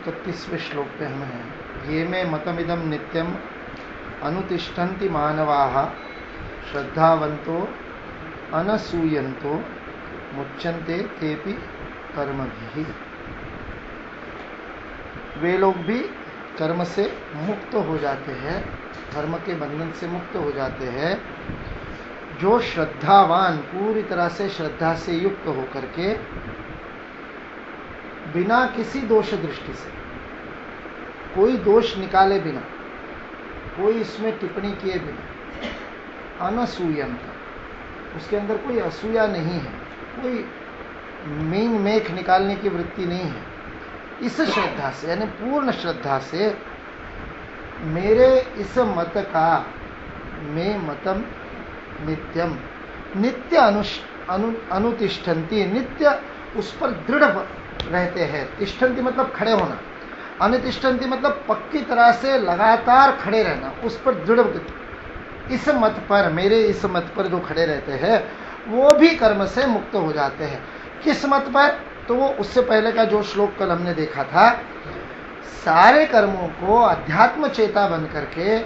31वें श्लोक पे हम हैं। ये में मतमिदम नित्यम अनुतिष्ठन्ति मानवाः श्रद्धावन्तो अनसूयन्तो मुच्यन्ते तेपि कर्मभिः। वे लोग भी कर्म से मुक्त हो जाते हैं, कर्म के बंधन से मुक्त हो जाते हैं जो श्रद्धावान, पूरी तरह से श्रद्धा से युक्त होकर के बिना किसी दोष दृष्टि से, कोई दोष निकाले बिना, कोई इसमें टिप्पणी किए बिना, अनसूयंता, उसके अंदर कोई असूया नहीं है, कोई मीन मेख निकालने की वृत्ति नहीं है। इस श्रद्धा से, यानी पूर्ण श्रद्धा से मेरे इस मत का, मे मतम नित्यम, नित्य अनुतिष्ठन्ति, नित्य उस पर दृढ़ रहते हैं। तिष्ठन्ति मतलब खड़े होना, अनुतिष्ठन्ति मतलब पक्की तरह से लगातार खड़े रहना, उस पर दृढ़, इस मत पर, मेरे इस मत पर जो खड़े रहते हैं वो भी कर्म से मुक्त हो जाते हैं। किस मत पर? तो वो उससे पहले का जो श्लोक कल हमने देखा था, सारे कर्मों को अध्यात्म चेता बन करके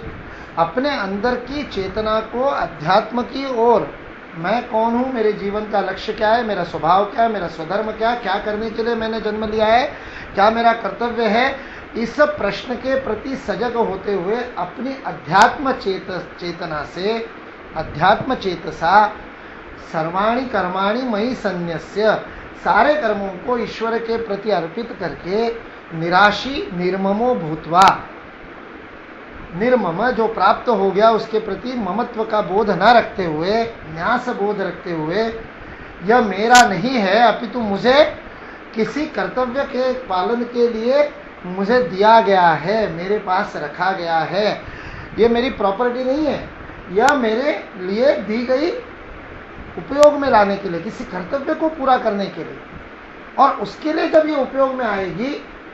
अपने अंदर की चेतना को अध्यात्म की ओर, मैं कौन हूं, मेरे जीवन का लक्ष्य क्या है, मेरा स्वभाव क्या है, मेरा स्वधर्म क्या करने के लिए मैंने जन्म लिया है, क्या मेरा कर्तव्य है, इस प्रश्न के प्रति सजग होते हुए अपनी अध्यात्म चेतना से, अध्यात्म चेतसा सर्वाणि कर्माणि मयि सन्न्यस्य, सारे कर्मों को ईश्वर के प्रति अर्पित करके निराशी निर्ममो भूत्वा, निर्मम जो प्राप्त हो गया उसके प्रति ममत्व का बोध न रखते हुए, न्यास बोध रखते हुए, यह मेरा नहीं है अपितु मुझे किसी कर्तव्य के पालन के लिए मुझे दिया गया है, मेरे पास रखा गया है, यह मेरी प्रॉपर्टी नहीं है, यह मेरे लिए दी गई उपयोग में लाने के लिए, किसी कर्तव्य को पूरा करने के लिए, और उसके लिए जब ये उपयोग में आएगी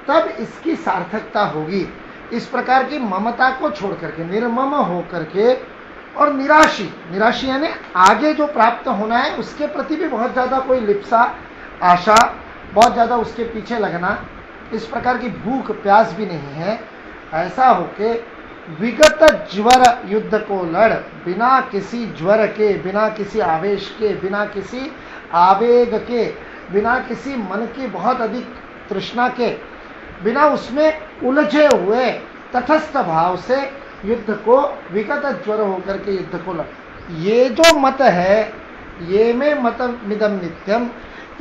तब इसकी सार्थकता होगी। इस प्रकार की ममता को छोड़ करके, निर्मम हो करके, और निराशी यानी आगे जो प्राप्त होना है उसके प्रति भी बहुत ज्यादा कोई लिप्सा, आशा, बहुत ज्यादा उसके पीछे लगना, इस प्रकार की भूख प्यास भी नहीं है। ऐसा होके विगत ज्वर युद्ध को लड़, बिना किसी ज्वर के, बिना किसी आवेश के, बिना किसी आवेग के, बिना किसी मन की बहुत अधिक तृष्णा के, बिना उसमें उलझे हुए तटस्थ भाव से युद्ध को, विगत ज्वर होकर के युद्ध को लड़। ये जो मत है, ये में मतमिदम नित्यम,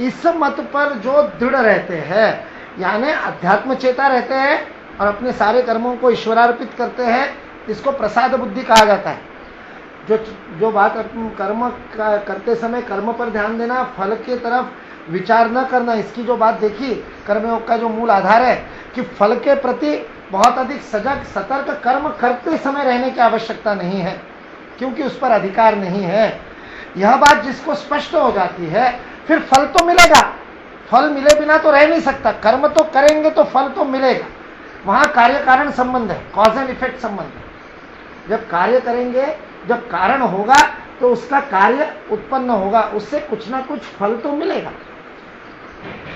इस मत पर जो दृढ़ रहते हैं, यानी अध्यात्म चेता रहते हैं और अपने सारे कर्मों को ईश्वरार्पित करते हैं, इसको प्रसाद बुद्धि कहा जाता है। जो बात कर्म करते समय कर्म पर ध्यान देना, फल की तरफ विचार न करना, इसकी जो बात देखी, कर्मयोग का जो मूल आधार है कि फल के प्रति बहुत अधिक सजग सतर्क कर्म करते समय रहने की आवश्यकता नहीं है, क्योंकि उस पर अधिकार नहीं है। यह बात जिसको स्पष्ट हो जाती है, फिर फल तो मिलेगा, फल मिले बिना तो रह नहीं सकता, कर्म तो करेंगे तो फल तो मिलेगा। वहां कार्य कारण संबंध है, कॉज एंड इफेक्ट संबंध है। जब कार्य करेंगे, जब कारण होगा तो उसका कार्य उत्पन्न होगा, उससे कुछ ना कुछ फल तो मिलेगा।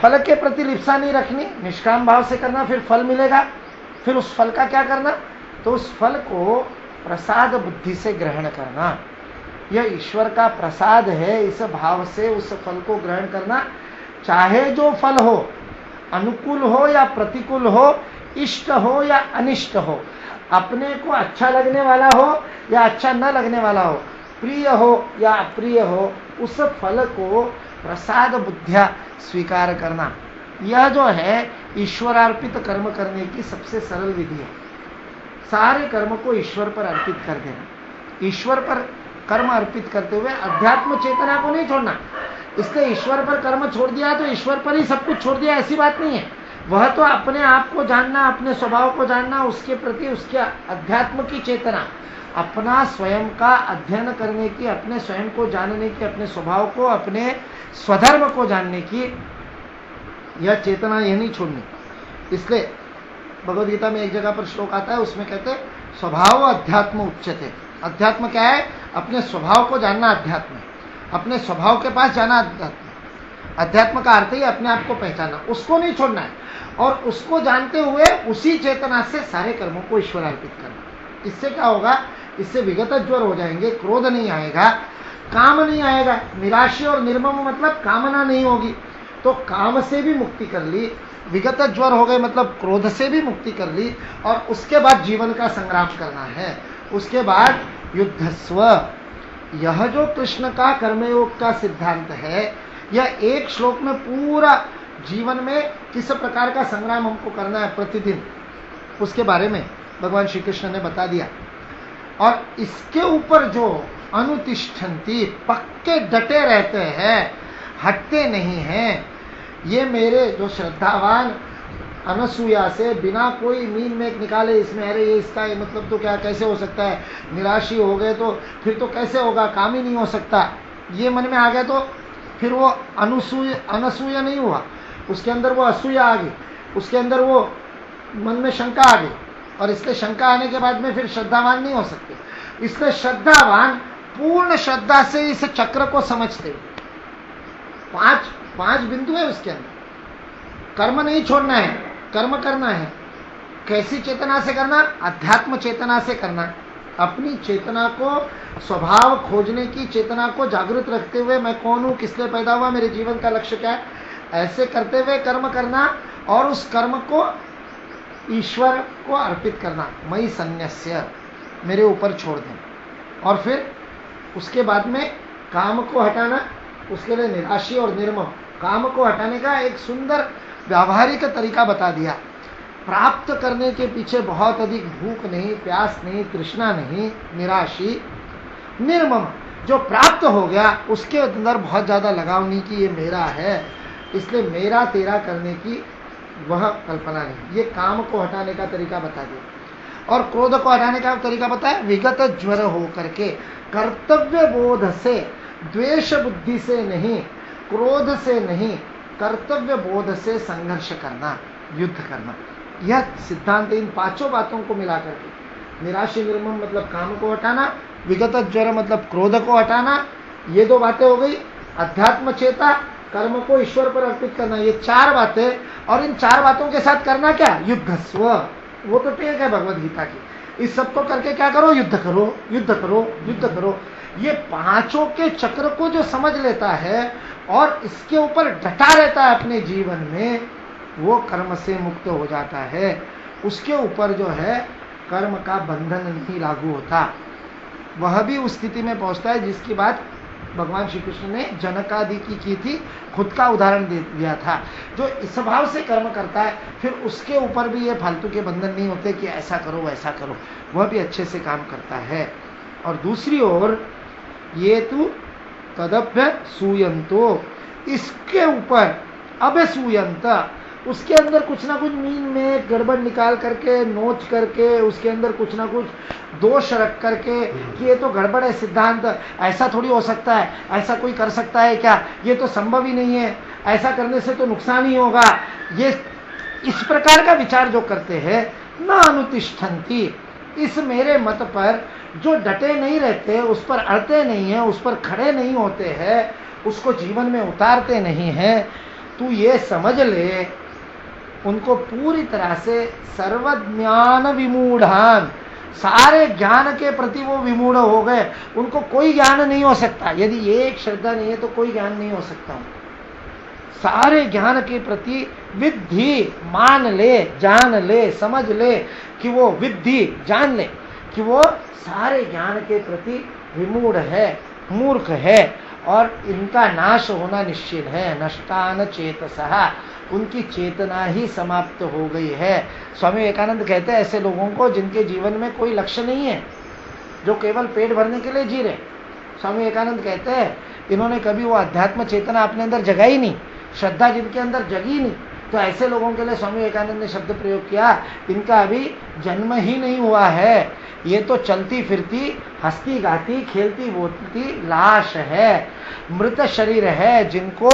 फल के प्रति लिप्सा नहीं रखनी, निष्काम भाव से करना, फिर फल मिलेगा। फिर उस फल का क्या करना? तो उस फल को प्रसाद बुद्धि से ग्रहण करना। यह ईश्वर का प्रसाद है, इस भाव से उस फल को ग्रहण करना, चाहे जो फल हो, अनुकूल हो या प्रतिकूल हो, इष्ट हो या अनिष्ट हो, अपने को अच्छा लगने वाला हो या अच्छा न लगने वाला हो, प्रिय हो या अप्रिय हो, उस फल को प्रसाद बुद्धिया स्वीकार करना। यह जो है ईश्वरार्पित कर्म करने की सबसे सरल विधि है। सारे कर्म को ईश्वर पर अर्पित कर देना, ईश्वर पर कर्म अर्पित करते हुए अध्यात्म चेतना को नहीं छोड़ना। इसलिए ईश्वर पर कर्म छोड़ दिया तो ईश्वर पर ही सब कुछ छोड़ दिया, ऐसी बात नहीं है। वह तो अपने आप को जानना, अपने स्वभाव को जानना, उसके प्रति उसके अध्यात्म की चेतना, अपना स्वयं का अध्ययन करने की, अपने स्वयं को जानने की, अपने स्वभाव को, अपने स्वधर्म को जानने की यह चेतना, यह नहीं छोड़नी। इसलिए भगवद गीता में एक जगह पर श्लोक आता है, उसमें कहते हैं स्वभाव अध्यात्म उच्यते। अध्यात्म क्या है? अपने स्वभाव को जानना अध्यात्म है, अपने स्वभाव के पास जाना अध्यात्म। अध्यात्म का अर्थ ही अपने आप को पहचानना, उसको नहीं छोड़ना है। और उसको जानते हुए उसी चेतना से सारे कर्मों को ईश्वर अर्पित करना। इससे क्या होगा, इससे विगत ज्वर हो जाएंगे, क्रोध नहीं आएगा, काम नहीं आएगा, निराशा और निर्मम मतलब कामना नहीं होगी, तो काम से भी मुक्ति कर ली, विगत ज्वर हो गए मतलब क्रोध से भी मुक्ति कर ली, और उसके बाद जीवन का संग्राम करना है। उसके बाद युद्धस्व, यह जो कृष्ण का कर्मयोग का सिद्धांत है, यह एक श्लोक में पूरा जीवन में किस प्रकार का संग्राम हमको करना है प्रतिदिन, उसके बारे में भगवान श्री कृष्ण ने बता दिया। और इसके ऊपर जो अनुतिष्ठन्ति, पक्के डटे रहते हैं, हटते नहीं हैं, ये मेरे जो श्रद्धावान अनसूया से बिना कोई मीन में निकाले इसमें, अरे ये इसका ये मतलब तो क्या, कैसे हो सकता है, निराशी हो गए तो फिर तो कैसे होगा, काम ही नहीं हो सकता, ये मन में आ गया तो फिर वो अनसूया नहीं हुआ, उसके अंदर वो असूया आ गई, उसके अंदर वो मन में शंका आ गई, और इसलिए शंका आने के बाद में फिर श्रद्धावान नहीं हो सकते। इसलिए श्रद्धावान पूर्ण श्रद्धा से इस चक्र को समझते हुए, पांच बिंदु है उसके अंदर, कर्म नहीं छोड़ना है, कर्म करना है। कैसी चेतना से करना, अध्यात्म चेतना से करना, अपनी चेतना को, स्वभाव खोजने की चेतना को जागृत रखते हुए, मैं कौन हूं, किस लिए पैदा हुआ, मेरे जीवन का लक्ष्य क्या है, ऐसे करते हुए कर्म करना, और उस कर्म को ईश्वर को अर्पित करना, मयि सन्न्यस्य, मेरे ऊपर छोड़ दें। और फिर उसके बाद में काम को हटाना, उसके लिए निराशी और निर्मम, काम को हटाने का एक सुंदर व्यावहारिक तरीका बता दिया। प्राप्त करने के पीछे बहुत अधिक भूख नहीं, प्यास नहीं, तृष्णा नहीं, निराशी, निर्मम, जो प्राप्त हो गया उसके अंदर बहुत ज्यादा लगाव नहीं कि ये मेरा है, इसलिए मेरा तेरा करने की वह कल्पना नहीं। ये काम को हटाने का तरीका बता दिया। और क्रोध को हटाने का तरीका बताया, विगत ज्वर हो करके, कर्तव्य बोध से, द्वेष बुद्धि से नहीं, क्रोध से नहीं, कर्तव्य बोध से संघर्ष करना, युद्ध करना। यह सिद्धांत इन पांचों बातों को मिला करके, निराशी निर्मम मतलब काम को हटाना, विगत ज्वर मतलब क्रोध को हटाना, ये दो बातें हो गई। अध्यात्म चेता, कर्म को ईश्वर पर अर्पित करना, ये चार बातें। और इन चार बातों के साथ करना क्या, युद्धस्व, वो तो टेक है भगवद गीता की। इस सब को करके क्या करो, युद्ध करो, युद्ध करो, युद्ध करो। ये पांचों के चक्र को जो समझ लेता है और इसके ऊपर डटा रहता है अपने जीवन में, वो कर्म से मुक्त हो जाता है। उसके ऊपर जो है कर्म का बंधन नहीं लागू होता, वह भी उस स्थिति में पहुंचता है जिसकी बात भगवान श्री कृष्ण ने जनकादि की थी, खुद का उदाहरण दे दिया था। जो इस भाव से कर्म करता है, फिर उसके ऊपर भी ये फालतू के बंधन नहीं होते कि ऐसा करो वैसा करो, वह भी अच्छे से काम करता है। और दूसरी ओर ये तू तदभ्य सूयंतो, इसके ऊपर अभ्यसूयंत, उसके अंदर कुछ ना कुछ मीन में गड़बड़ निकाल करके, नोच करके, उसके अंदर कुछ ना कुछ दोष रख करके कि ये तो गड़बड़ है सिद्धांत, ऐसा थोड़ी हो सकता है, ऐसा कोई कर सकता है क्या, ये तो संभव ही नहीं है, ऐसा करने से तो नुकसान ही होगा, ये इस प्रकार का विचार जो करते हैं, न अनुतिष्ठन्ति, इस मेरे मत पर जो डटे नहीं रहते, उस पर अड़ते नहीं है, उस पर खड़े नहीं होते हैं, उसको जीवन में उतारते नहीं है, तू ये समझ ले, उनको पूरी तरह से सर्वज्ञान विमूढ़ान, सारे ज्ञान के प्रति वो विमूढ़ हो गए, उनको कोई ज्ञान नहीं हो सकता। यदि ये एक श्रद्धा नहीं है तो कोई ज्ञान नहीं हो सकता। सारे ज्ञान के प्रति विद्धि, मान ले, जान ले, समझ ले कि वो विद्धि, जान ले कि वो सारे ज्ञान के प्रति विमूढ़ है, मूर्ख है, और इनका नाश होना निश्चित है। नष्टान चेतसः, उनकी चेतना ही समाप्त हो गई है। स्वामी विवेकानंद कहते हैं ऐसे लोगों को जिनके जीवन में कोई लक्ष्य नहीं है, जो केवल पेट भरने के लिए जी रहे, स्वामी विवेकानंद कहते हैं इन्होंने कभी वो अध्यात्म चेतना अपने अंदर जगाई नहीं, श्रद्धा जिनके अंदर जगी नहीं, तो ऐसे लोगों के लिए स्वामी विवेकानंद ने शब्द प्रयोग किया, इनका अभी जन्म ही नहीं हुआ है, ये तो चलती फिरती, हंसती गाती, खेलती बोलती लाश है, मृत शरीर है जिनको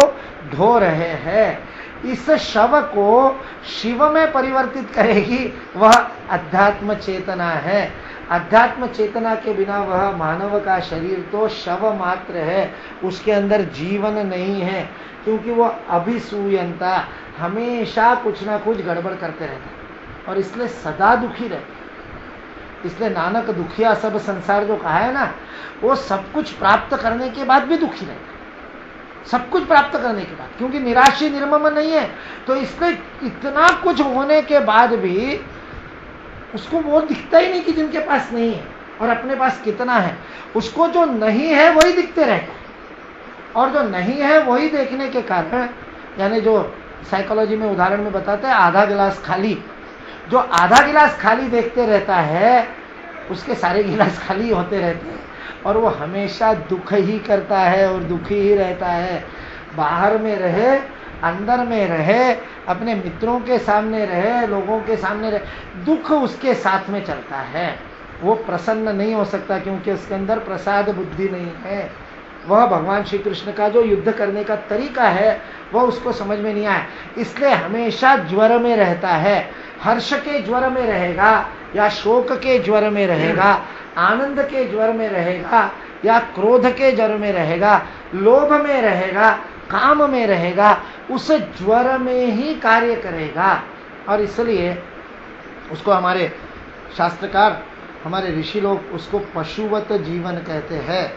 ढो रहे हैं। इस शव को शिव में परिवर्तित करेगी, वह अध्यात्म चेतना है। अध्यात्म चेतना के बिना वह मानव का शरीर तो शव मात्र है, उसके अंदर जीवन नहीं है, क्योंकि वो अभिसूयंता हमेशा कुछ ना कुछ गड़बड़ करते रहता है और इसलिए सदा दुखी रहते। इसलिए नानक दुखिया सब संसार जो कहा है ना, वो सब कुछ प्राप्त करने के बाद भी दुखी रहता है, सब कुछ प्राप्त करने के बाद, क्योंकि निराशी निर्मम नहीं है। तो इसलिए इतना कुछ होने के बाद भी उसको वो दिखता ही नहीं कि जिनके पास नहीं है और अपने पास कितना है। उसको जो नहीं है वही दिखते रहता है, और जो नहीं है वही देखने के कारण, यानी जो साइकोलॉजी में उदाहरण में बताते हैं आधा गिलास खाली, जो आधा गिलास खाली देखते रहता है उसके सारे गिलास खाली होते रहते हैं और वो हमेशा दुख ही करता है और दुखी ही रहता है। बाहर में रहे, अंदर में रहे, अपने मित्रों के सामने रहे, लोगों के सामने रहे, दुख उसके साथ में चलता है। वो प्रसन्न नहीं हो सकता क्योंकि उसके अंदर प्रसाद बुद्धि नहीं है। वह भगवान श्री कृष्ण का जो युद्ध करने का तरीका है वह उसको समझ में नहीं आया, इसलिए हमेशा ज्वर में रहता है। हर्ष के ज्वर में रहेगा या शोक के ज्वर में रहेगा, आनंद के ज्वर में रहेगा या क्रोध के ज्वर में रहेगा, लोभ में रहेगा, काम में रहेगा, उस ज्वर में ही कार्य करेगा। और इसलिए उसको हमारे शास्त्रकार, हमारे ऋषि लोग उसको पशुवत जीवन कहते हैं।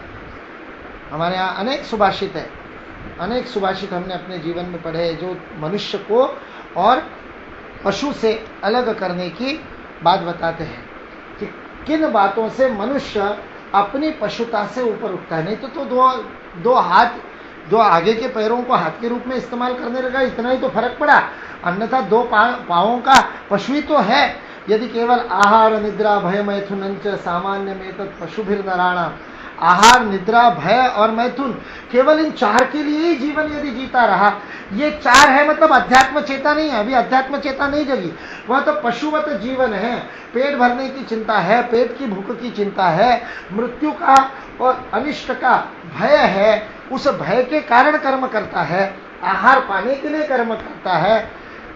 हमारे यहाँ अनेक सुभाषित है, अनेक सुभाषित हमने अपने जीवन में पढ़े हैं जो मनुष्य को और पशु से अलग करने की बात बताते हैं कि किन बातों से मनुष्य अपनी पशुता से ऊपर उठता है। नहीं तो दो हाथ, दो आगे के पैरों को हाथ के रूप में इस्तेमाल करने लगा, इतना ही तो फर्क पड़ा, अन्यथा दो पाँवों का पशु ही तो है। यदि केवल आहार निद्रा भय मैथुन सामान्य में तत् पशुभिर नराणाम, आहार निद्रा भय और मैथुन, केवल इन चार के लिए ही जीवन यदि जीता रहा, ये चार है मतलब अध्यात्म चेता नहीं है, अभी अध्यात्म चेता नहीं जगी, वह तो पशुवत जीवन है। पेट भरने की चिंता है, पेट की भूख की चिंता है, मृत्यु का और अनिष्ट का भय है, उस भय के कारण कर्म करता है, आहार पाने के लिए कर्म करता है,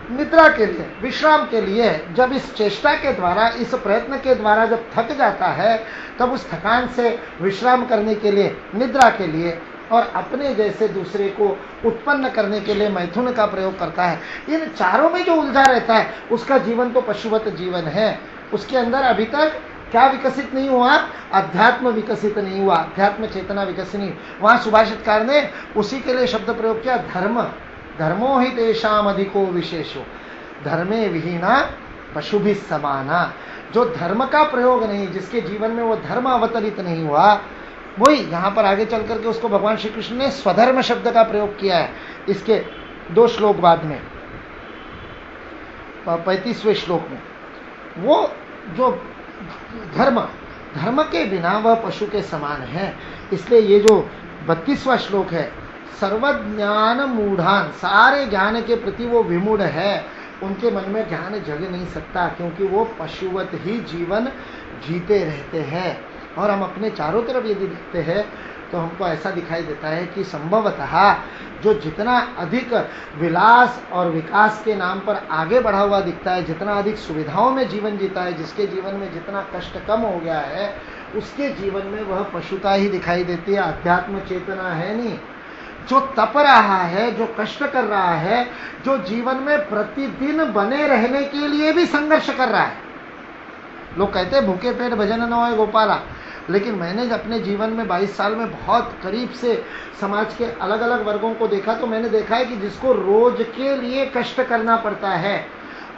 निद्रा के लिए, विश्राम के लिए। जब इस चेष्टा के द्वारा, इस प्रयत्न के द्वारा जब थक जाता है, तब उस थकान से विश्राम करने के लिए, निद्रा के लिए, और अपने जैसे दूसरे को उत्पन्न करने के लिए मैथुन का प्रयोग करता है। इन चारों में जो उलझा रहता है उसका जीवन तो पशुवत जीवन है। उसके अंदर अभी तक क्या विकसित नहीं हुआ? अध्यात्म विकसित नहीं हुआ, अध्यात्म चेतना विकसित नहीं। वहां सुभाषितकार ने उसी के लिए शब्द प्रयोग किया, धर्म धर्मो ही तेषाम अधिको विशेषो धर्मे विहीना पशुभि समाना। जो धर्म का प्रयोग नहीं, जिसके जीवन में वो धर्म अवतरित नहीं हुआ, वही यहाँ पर आगे चल करके उसको भगवान श्री कृष्ण ने स्वधर्म शब्द का प्रयोग किया है। इसके 2 श्लोक बाद में, 35वें श्लोक में, वो जो धर्म के बिना वह पशु के समान है। इसलिए ये जो 32वां श्लोक है, सर्वज्ञान मूढ़ान, सारे ज्ञान के प्रति वो विमूढ़ है, उनके मन में ज्ञान जग नहीं सकता, क्योंकि वो पशुवत ही जीवन जीते रहते हैं। और हम अपने चारों तरफ यदि देखते हैं तो हमको ऐसा दिखाई देता है कि संभवतः जो जितना अधिक विलास और विकास के नाम पर आगे बढ़ा हुआ दिखता है, जितना अधिक सुविधाओं में जीवन जीता है, जिसके जीवन में जितना कष्ट कम हो गया है, उसके जीवन में वह पशुता ही दिखाई देती है, अध्यात्म चेतना है नहीं। जो तप रहा है, जो कष्ट कर रहा है, जो जीवन में प्रतिदिन बने रहने के लिए भी संघर्ष कर रहा है। लोग कहते हैं भूखे पेट भजन न होए गोपाला, लेकिन मैंने अपने जीवन में 22 साल में बहुत करीब से समाज के अलग अलग वर्गों को देखा, तो मैंने देखा है कि जिसको रोज के लिए कष्ट करना पड़ता है,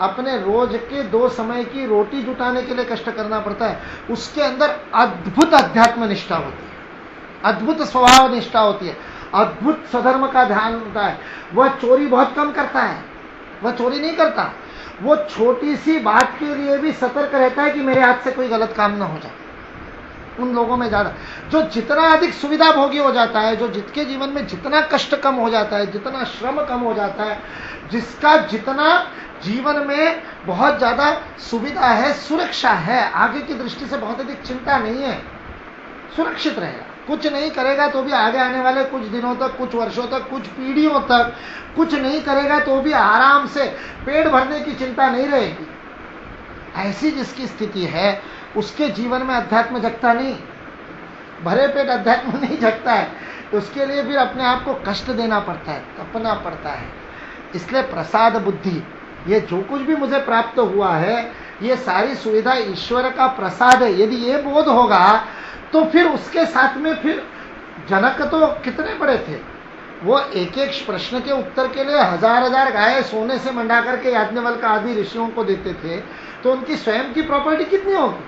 अपने रोज के 2 समय की रोटी जुटाने के लिए कष्ट करना पड़ता है, उसके अंदर अद्भुत अध्यात्म निष्ठा होती है, अद्भुत स्वभाव निष्ठा होती है, अद्भुत स्वधर्म का ध्यान होता है। वह चोरी बहुत कम करता है, वह चोरी नहीं करता, वो छोटी सी बात के लिए भी सतर्क रहता है कि मेरे हाथ से कोई गलत काम ना हो जाए। उन लोगों में ज्यादा, जो जितना अधिक सुविधा भोगी हो जाता है, जो जिसके जीवन में जितना कष्ट कम हो जाता है, जितना श्रम कम हो जाता है, जिसका जितना जीवन में बहुत ज्यादा सुविधा है, सुरक्षा है, आगे की दृष्टि से बहुत अधिक चिंता नहीं है, सुरक्षित रहेगा, कुछ नहीं करेगा तो भी आगे आने वाले कुछ दिनों तक, कुछ वर्षों तक, कुछ पीढ़ियों तक कुछ नहीं करेगा तो भी आराम से पेट भरने की चिंता नहीं रहेगी। ऐसी जिसकी स्थिति है उसके जीवन में अध्यात्म जगता नहीं, भरे पेट अध्यात्म नहीं जगता है। तो उसके लिए फिर अपने आप को कष्ट देना पड़ता है, तपना पड़ता है। इसलिए प्रसाद बुद्धि, ये जो कुछ भी मुझे प्राप्त हुआ है ये सारी सुविधा ईश्वर का प्रसाद है, यदि ये बोध होगा तो फिर उसके साथ में फिर जनक तो कितने बड़े थे, वो एक एक प्रश्न के उत्तर के लिए हजार हजार गाय सोने से मंडा करके याज्ञवल्क्य आदि ऋषियों को देते थे, तो उनकी स्वयं की प्रॉपर्टी कितनी होगी,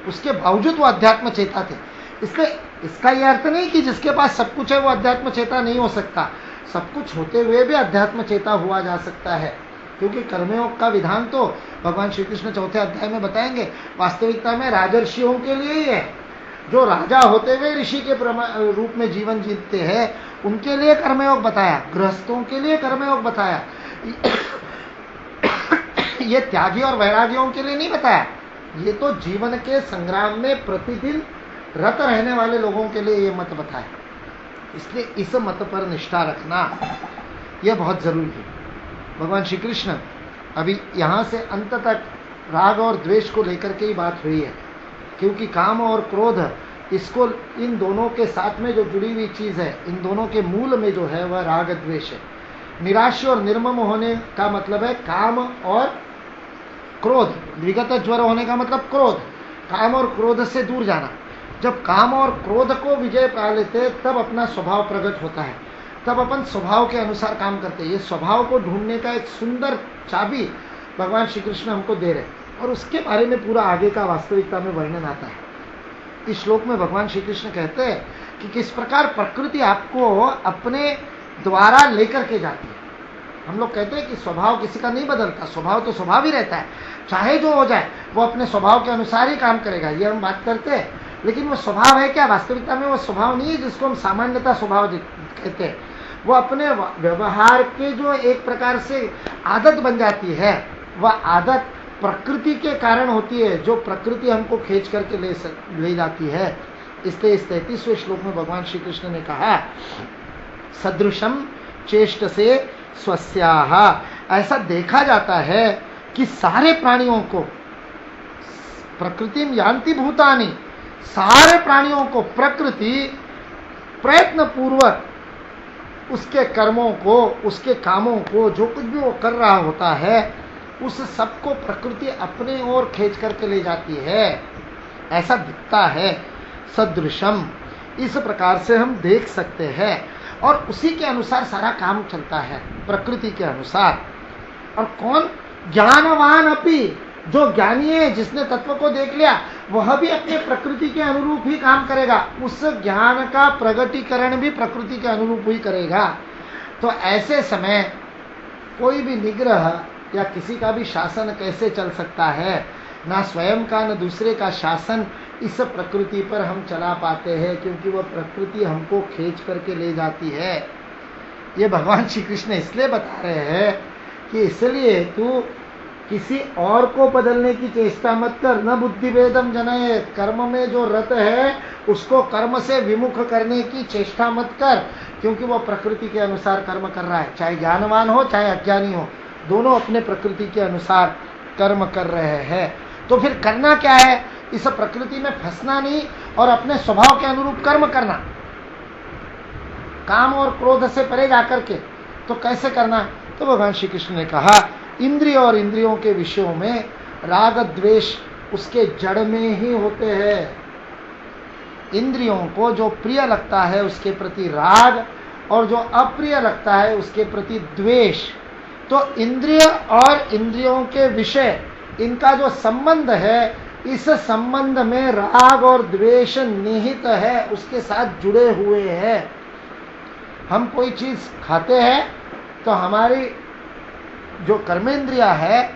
उसके बावजूद वो अध्यात्म चेता थे। इसलिए इसका यह अर्थ नहीं कि जिसके पास सब कुछ है वो अध्यात्म चेता नहीं हो सकता, सब कुछ होते हुए भी अध्यात्म चेता हुआ जा सकता है। क्योंकि कर्मयोग का विधान तो भगवान श्री कृष्ण चौथे अध्याय में बताएंगे, वास्तविकता में राजर्षियों के लिए ही है। जो राजा होते हुए ऋषि के रूप में जीवन जीते हैं उनके लिए कर्मयोग बताया, गृहस्थों के लिए कर्मयोग बताया, ये त्यागी और वैरागियों के लिए नहीं बताया। ये तो जीवन के संग्राम में प्रतिदिन रत रहने वाले लोगों के लिए ये मत बताया। इसलिए इस मत पर निष्ठा रखना यह बहुत जरूरी है। भगवान श्री कृष्ण अभी यहाँ से अंत तक राग और द्वेष को लेकर के ही बात हुई है, क्योंकि काम और क्रोध, इसको इन दोनों के साथ में जो जुड़ी हुई चीज है, इन दोनों के मूल में जो है वह राग द्वेष है। निराश्य और निर्मम होने का मतलब है काम और क्रोध, विगत ज्वर होने का मतलब क्रोध, काम और क्रोध से दूर जाना। जब काम और क्रोध को विजय पा लेते तब अपना स्वभाव प्रकट होता है, तब अपन स्वभाव के अनुसार काम करते हैं। ये स्वभाव को ढूंढने का एक सुंदर चाबी भगवान श्री कृष्ण हमको दे रहे हैं, और उसके बारे में पूरा आगे का वास्तविकता में वर्णन आता है। इस श्लोक में भगवान श्री कृष्ण कहते हैं कि किस प्रकार प्रकृति आपको अपने द्वारा लेकर के जाती है। हम लोग कहते हैं कि स्वभाव किसी का नहीं बदलता, स्वभाव तो स्वभाव ही रहता है, चाहे जो हो जाए वो अपने स्वभाव के अनुसार ही काम करेगा, ये हम बात करते हैं। लेकिन वो स्वभाव है क्या? वास्तविकता में वो स्वभाव नहीं है जिसको हम सामान्यतः स्वभाव कहते हैं। वो अपने व्यवहार के जो एक प्रकार से आदत बन जाती है, वह आदत प्रकृति के कारण होती है, जो प्रकृति हमको खींच करके ले जाती है। इसलिए इस 33वें श्लोक में भगवान श्री कृष्ण ने कहा, सदृशम चेष्ट से स्वस्याह। ऐसा देखा जाता है कि सारे प्राणियों को, प्रकृतिम यान्ति भूतानि, सारे प्राणियों को प्रकृति प्रयत्न पूर्वक उसके कर्मों को, उसके कामों को, जो कुछ भी वो कर रहा होता है, उस सबको प्रकृति अपने ओर खींच करके ले जाती है, ऐसा दिखता है। सदृशम, इस प्रकार से हम देख सकते हैं, और उसी के अनुसार सारा काम चलता है, प्रकृति के अनुसार। और कौन? ज्ञानवान अपि, जो ज्ञानी है, जिसने तत्व को देख लिया, वह भी अपने प्रकृति के अनुरूप ही काम करेगा, उस ज्ञान का प्रगटीकरण भी प्रकृति के अनुरूप ही करेगा। तो ऐसे समय कोई भी निग्रह या किसी का भी शासन कैसे चल सकता है? ना स्वयं का न दूसरे का शासन इस प्रकृति पर हम चला पाते हैं, क्योंकि वह प्रकृति हमको खींच करके ले जाती है। ये भगवान श्री कृष्ण इसलिए बता रहे हैं कि इसलिए तू किसी और को बदलने की चेष्टा मत कर। न बुद्धि भेदम जनये, कर्म में जो रत है उसको कर्म से विमुख करने की चेष्टा मत कर, क्योंकि वो प्रकृति के अनुसार कर्म कर रहा है। चाहे ज्ञानवान हो चाहे अज्ञानी हो, दोनों अपने प्रकृति के अनुसार कर्म कर रहे हैं। तो फिर करना क्या है? इस प्रकृति में फंसना नहीं और अपने स्वभाव के अनुरूप कर्म करना, काम और क्रोध से परे जाकर के। तो कैसे करना? तो भगवान श्री कृष्ण ने कहा, इंद्रिय और इंद्रियों के विषयों में राग द्वेष उसके जड़ में ही होते हैं। इंद्रियों को जो प्रिय लगता है उसके प्रति राग, और जो अप्रिय लगता है उसके प्रति द्वेष। तो इंद्रिय और इंद्रियों के विषय, इनका जो संबंध है, इस संबंध में राग और द्वेष निहित है, उसके साथ जुड़े हुए हैं। हम कोई चीज खाते हैं तो हमारी जो कर्मेंद्रिया है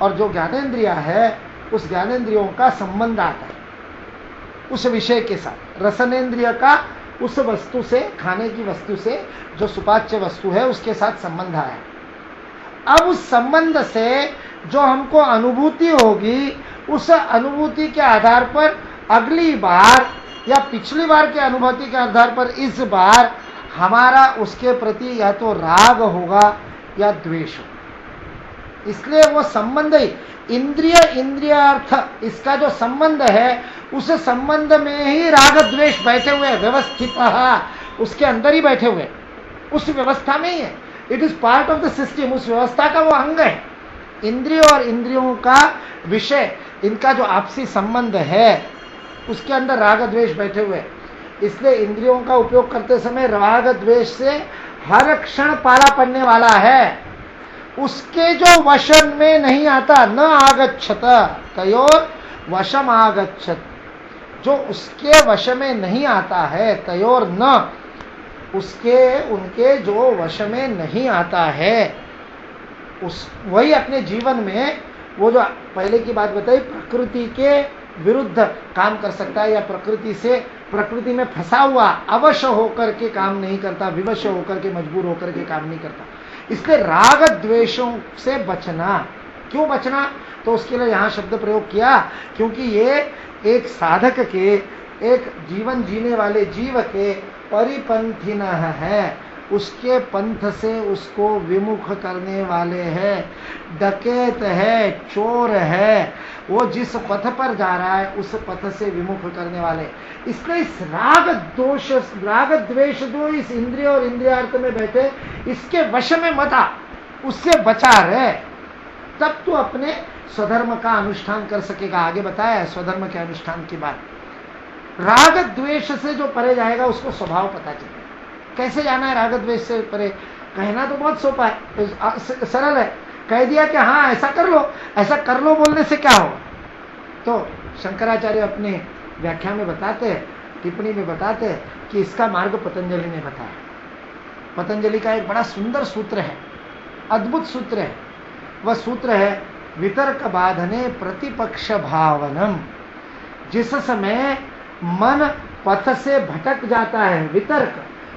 और जो ज्ञानेंद्रिया है, उस ज्ञानेंद्रियों का संबंध आता है उस विषय के साथ। रसनेंद्रिय का उस वस्तु से, खाने की वस्तु से, जो सुपाच्य वस्तु है, उसके साथ संबंध आया। अब उस संबंध से जो हमको अनुभूति होगी, उस अनुभूति के आधार पर अगली बार या पिछली बार के अनुभूति के आधार पर इस बार हमारा उसके प्रति या तो राग होगा या द्वेष होगा। इसलिए वो संबंध ही इंद्रिय इंद्रियार्थ, इसका जो संबंध है उस संबंध में ही राग द्वेष बैठे हुए, व्यवस्थित उसके अंदर ही बैठे हुए, उस व्यवस्था में ही है। It is part of the system, उस व्यवस्था का वो अंग है। इंद्रियों और इंद्रियों का विषय, इनका जो आपसी संबंध है उसके अंदर राग द्वेष बैठे हुए। इसलिए इंद्रियों का उपयोग करते समय राग द्वेष से हर क्षण पाला पड़ने वाला है। उसके जो वशन में नहीं आता, न आगच्छत तयोर वशम आगच्छत, जो उसके वश में नहीं आता है, तयोर न, उसके उनके जो वश में नहीं आता है, उस वही अपने जीवन में वो जो पहले की बात बताई, प्रकृति के विरुद्ध काम कर सकता है, या प्रकृति से, प्रकृति में फंसा हुआ अवश्य होकर के काम नहीं करता, विवश होकर के, मजबूर होकर के काम नहीं करता। इसलिए राग द्वेषों से बचना। क्यों बचना? तो उसके लिए यहां शब्द प्रयोग किया, क्योंकि ये एक साधक के, एक जीवन जीने वाले जीव के परिपंथिन है, उसके पंथ से उसको विमुख करने वाले हैं, डकैत है, चोर है, वो जिस पथ पर जा रहा है उस पथ से विमुख करने वाले। इसलिए इस राग दोष, राग द्वेष जो इस इंद्रिय और इंद्रियार्थ में बैठे, इसके वश में मत आ, उससे बचा रहे, तब तू अपने स्वधर्म का अनुष्ठान कर सकेगा। आगे बताया है स्वधर्म के अनुष्ठान की बात। राग द्वेष से जो परे जाएगा उसको स्वभाव पता चलेगा। कैसे जाना है राग द्वेष से परे? कहना तो बहुत सोपा है, सरल है। कह दिया कि हाँ ऐसा कर लो, ऐसा कर लो बोलने से क्या होगा? तो शंकराचार्य अपने व्याख्या में बताते हैं, टिप्पणी में बताते हैं कि इसका मार्ग पतंजलि ने बताया। पतंजलि का एक बड़ा सुंदर सूत्र है, अद्भुत सूत्र है। वह सूत्र है वितर्क बाधने प्रतिपक्ष भावनम। जिस समय मन पथ से भटक जाता है,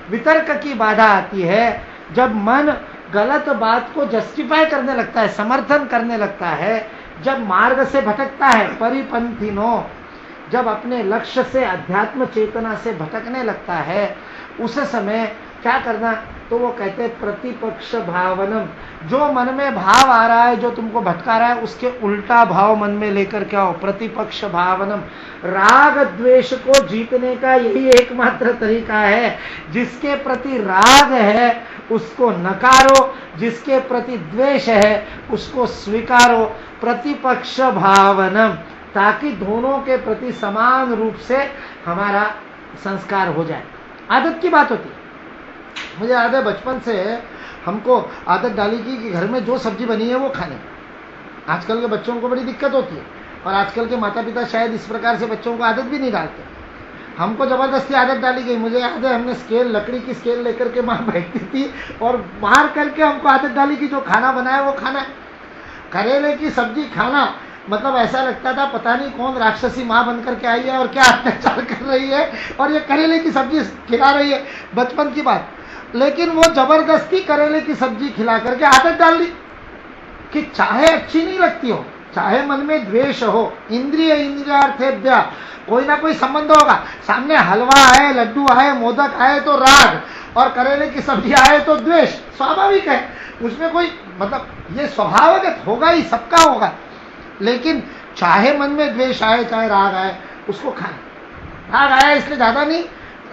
वितर्क की बाधा आती है, जब मन गलत बात को जस्टिफाई करने लगता है, समर्थन करने लगता है, जब मार्ग से भटकता है, परिपंथिनो, जब अपने लक्ष्य से, अध्यात्म चेतना से भटकने लगता है, उस समय क्या करना? तो वो कहते हैं प्रतिपक्ष भावनम। जो मन में भाव आ रहा है, जो तुमको भटका रहा है, उसके उल्टा भाव मन में लेकर के आओ, प्रतिपक्ष भावनम। राग द्वेष को जीतने का यही एकमात्र तरीका है। जिसके प्रति राग है उसको नकारो, जिसके प्रति द्वेष है उसको स्वीकारो, प्रतिपक्ष भावनम, ताकि दोनों के प्रति समान रूप से हमारा संस्कार हो जाए। आदत की बात होती है। मुझे याद है बचपन से हमको आदत डाली कि घर में जो सब्जी बनी है वो खाने। आजकल के बच्चों को बड़ी दिक्कत होती है, और आजकल के माता पिता शायद इस प्रकार से बच्चों को आदत भी नहीं डालते। हमको जबरदस्ती आदत डाली गई। मुझे याद है हमने स्केल, लकड़ी की स्केल लेकर के माँ बैठती थी और मार करके हमको आदत डाली कि जो खाना बनाया वो खाना है। करेले की सब्जी खाना मतलब ऐसा लगता था पता नहीं कौन राक्षसी माँ बन करके आई है और क्या अत्याचार कर रही है, और ये करेले की सब्जी खिला रही है। बचपन की बात। लेकिन वो जबरदस्ती करेले की सब्जी खिला करके आदत डाल दी कि चाहे अच्छी नहीं लगती हो, चाहे मन में द्वेष हो, इंद्रिय इंद्रियार्थेभ्य कोई ना कोई संबंध होगा। सामने हलवा आए, लड्डू आए, मोदक आए तो राग, और करेले की सब्जी आए तो द्वेष। स्वाभाविक है, उसमें कोई मतलब ये स्वाभाविक होगा ही, सबका होगा। लेकिन चाहे मन में द्वेष आए, चाहे राग आए, उसको खाना। राग आया इसलिए ज्यादा नहीं,